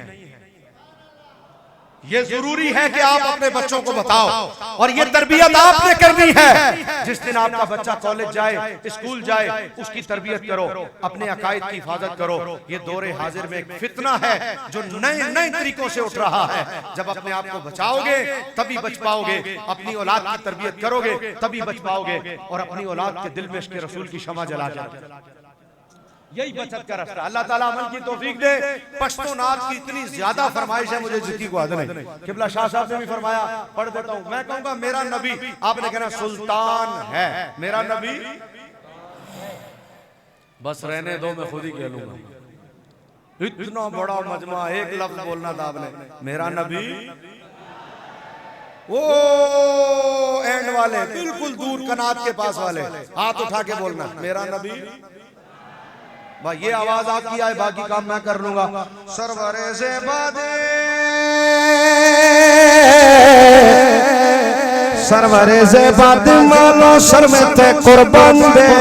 ये जरूरी है कि आप अपने बच्चों को बताओ और ये तरबियत आपने करनी है। जिस दिन आपका बच्चा कॉलेज जाए, स्कूल जाए, उसकी तरबियत करो, अपने अकायद की हिफाजत करो। ये दौरे हाजिर में एक फितना है जो नए नए तरीकों से उठ रहा है। जब अपने आप को बचाओगे तभी बच पाओगे, अपनी औलाद की तरबियत करोगे तभी बच पाओगे और अपनी औलाद के दिल में इश्क़ रसूल की शमा जला जाए। यही बचत का रास्ता। अल्लाह ताला अमल की तौफीक दे। पश्तो नात की इतनी ज्यादा फरमाइश है, मुझे जितनी को याद नहीं। किबला शाह साहब ने भी फरमाया, पढ़ देता हूं। मैं कहूंगा मेरा नबी, आपने कहना सुल्तान है, मेरा नबी बस रहने दो, मैं खुद ही कह लूंगा। इतना बड़ा मजमा, एक लफ्ज बोलना था आपने, मेरा नबी। वो एंड वाले बिल्कुल दूर कनात के पास वाले हाथ उठा के बोलना, मेरा नबी। भाई ये आवाज आपकी आए, बाकी काम मैं कर लूंगा। सरवरे से बादे सरवरे से बात मानो सर में ते कुर्बान दे।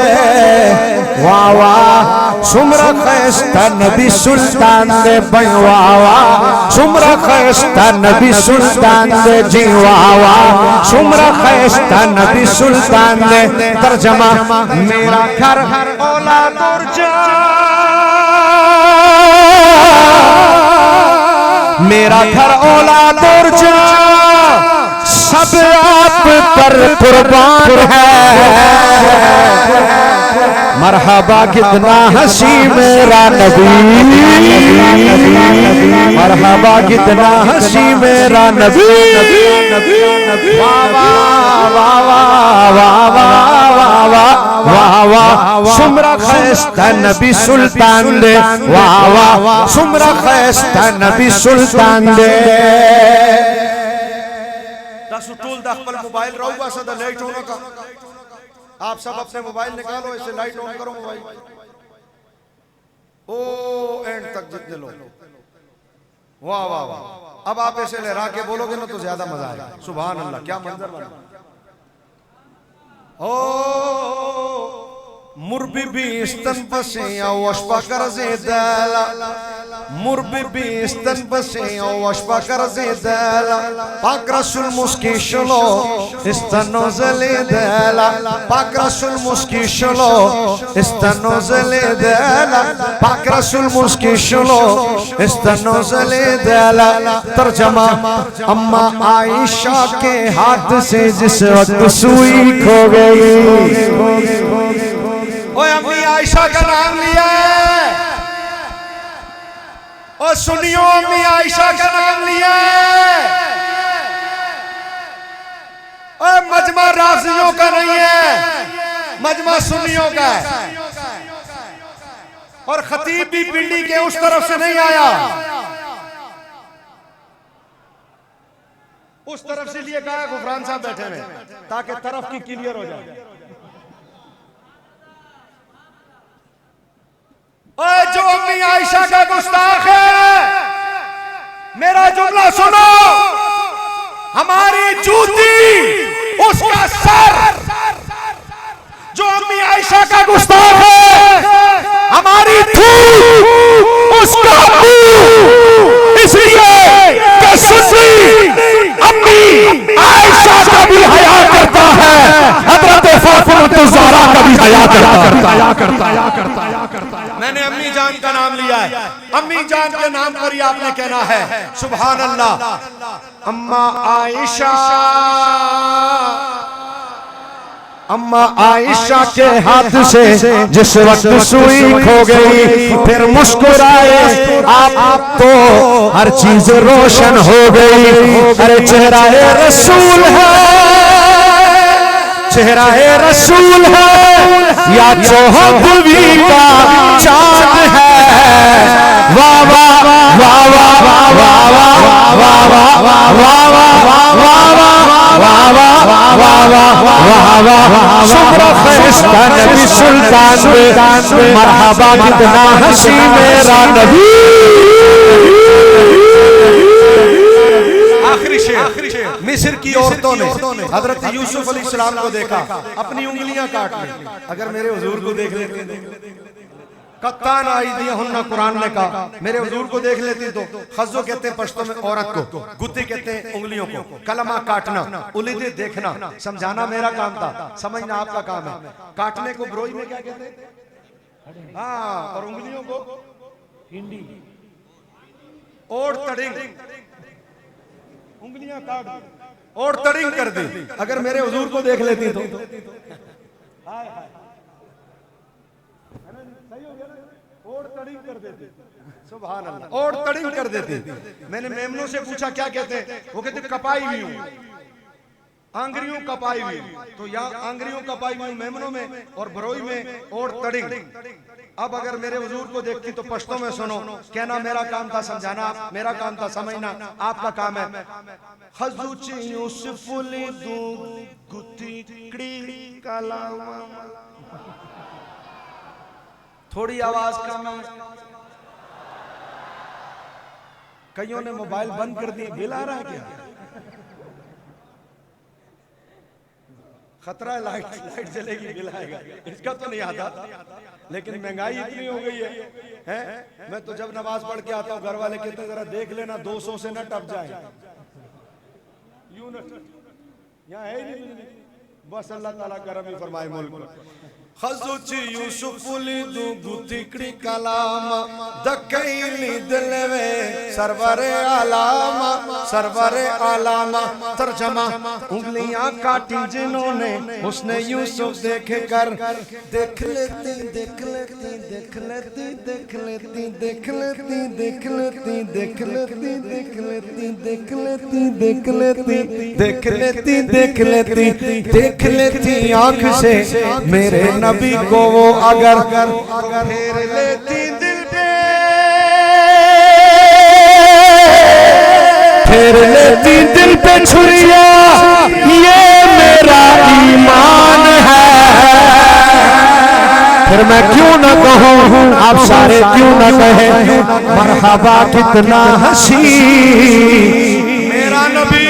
वाह वाह सुमरा खैस्ता नबी सुल्तान दे, वाह वाह सुमरा खैस्ता नबी सुल्तान दे जी, वाह वाह सुमरा खैस्ता नबी सुल्तान दे। तर्जमा मेरा घर औलाद और जान, मेरा घर औलाद और जान सब आप पर कुर्बान है। मरहबा कितना हंसी मेरा नबी, मरहबा कितना हंसी मेरा नबी। वाह वाह वाह वाह वाह वाह वाह सुमरा खैस्ता नबी सुल्तान दे, वाह वाह सुमरा खैस्ता नबी सुल्तान दे। मोबाइल रहूगा सदा लाइट होने का। आप सब अपने मोबाइल निकालो, इसे लाइट ऑन करो मोबाइल, ओ एंड तक जितने लोग। वाह वाह वाह। अब आप ऐसे लहरा के बोलोगे ना तो ज्यादा मजा आएगा। सुभान अल्लाह, क्या मंजर बना। ओ मुरबी स्तन बसे वशपा कर ज़ेदला, मुरबी स्तन बसे वशपा कर ज़ेदला। पाक रसूल मुस्की शलो स्तनो ज़ले दला, पाक रसूल मुस्की शलो स्तनो ज़ले दला, पाक रसूल मुस्की शलो स्तनो ज़ले दला। तर्जमा अम्मा आयशा के हाथ से जिस वक्त सुई खो गई। ओए अम्मी आयशा का नाम लिया है, और सुनियो अम्मी आयशा का नाम लिया है। और मजमा राज़ियों का नहीं है, मजमा सुन्नियों का है। और खतीब भी पिंडी के उस तरफ से नहीं आया, उस तरफ से लिए कहा गुफरान साहब बैठे हुए ताकि तरफ की क्लियर हो जाए। जो अम्मी आयशा का गुस्ताख है, मेरा जुमला सुनो, हमारी जूती उसका सर, जो अम्मी आयशा का गुस्ताख है, हमारी थूक उसका मुंह, इसलिए कि सुन्नी अम्मी आयशा का भी हया करता है, हजरत फातिमा ज़हरा का भी हया करता है। मैंने अम्मी जान का नाम लिया है, अम्मी जान के नाम पर ही आपने कहना है सुभान अल्लाह। अम्मा आयशा, अम्मा आयशा के हाथ से जिस वक्त सुई खो गई, फिर मुस्कुराए आप तो हर चीज रोशन हो गई। अरे चेहरा रसूल है, चेहरा रसूल है या चौहदवी का चांद है। वाह वाह वाह वाह वाह वाह वाह वाह वाह वाह वाह वाह वाह, शुक्र फरिश्ता नबी सुल्तान में, मरहबा कितना हंसी मेरा नबी। आखिरी शेर, मिस्र की औरतों ने हजरत यूसुफ अलैहिस्सलाम को देखा, अपनी उंगलियां काट ली। अगर मेरे हुजूर को देख लेते, कत्तान आइदियहुन्ना, कुरान ने कहा मेरे हुजूर को देख लेती तो, खज्जो कहते हैं पश्तो में औरत को, गुत्ती कहते हैं उंगलियों को, कलमा काटना, उलिदे देखना, समझाना मेरा काम था, समझना आपका काम है। काटने को ब्रोई में क्या कहते हैं? हाँ, और उंगलियों को हिंडी और तड़िंग, उंगलियां काट और तड़िंग कर दी। अगर मेरे हुजूर को देख लेती तो और तड़िंग कर देती, सुभान अल्लाह, और तड़िंग कर देती। मैंने मेमनों से पूछा क्या कहते हैं, वो कहते कपाई हुई हूं, आंगरियों कपाई हुई। तो यहाँ आंगरियों कपाई हुई मेमनों में और बरोई में और तड़िंग। अब अगर मेरे हुजूर को देखती तो पश्तो में सुनो, कहना मेरा काम था समझाना, मेरा काम था समझना, आपका काम है। खजुची यूसुफुली दू गुती कड़ी कलामा, थोड़ी आवाज कम है। कईयों ने मोबाइल बंद कर दिए, बिल आ रहा है क्या? खतरा है, लाइट जलेगी, बिल आएगा, इसका तो नहीं आता। लेकिन महंगाई इतनी हो गई है? मैं तो जब नमाज पढ़ के आता हूँ, घर वाले कहते जरा देख लेना 200 से न टप जाए। यूं न यहाँ है ही नहीं, बस अल्लाह ताला करम ही फरमाए मुल्क में। खजुची यूसुफुली दू गुतिकड़ी कलाम, दकैली दिलवे सरवरे आलामा, सरवरे आलामा। तर्जमा, उंगलियां काटी जिन्होंने उसने यूसुफ देख कर, देख लेती देख लेती देख लेती देख लेती देख लेती देख लेती देख लेती देख लेती देख लेती देख लेती देख लेती देख लेती देख लेती आंख से मेरे नबी को वो अगर फेर लेती दिल पे, फेर लेती दिल पे छुरिया, ये मेरा ईमान है। फिर मैं क्यों न कहूँ, आप सारे क्यों न कहें, मरहबा कितना हंसी मेरा नबी।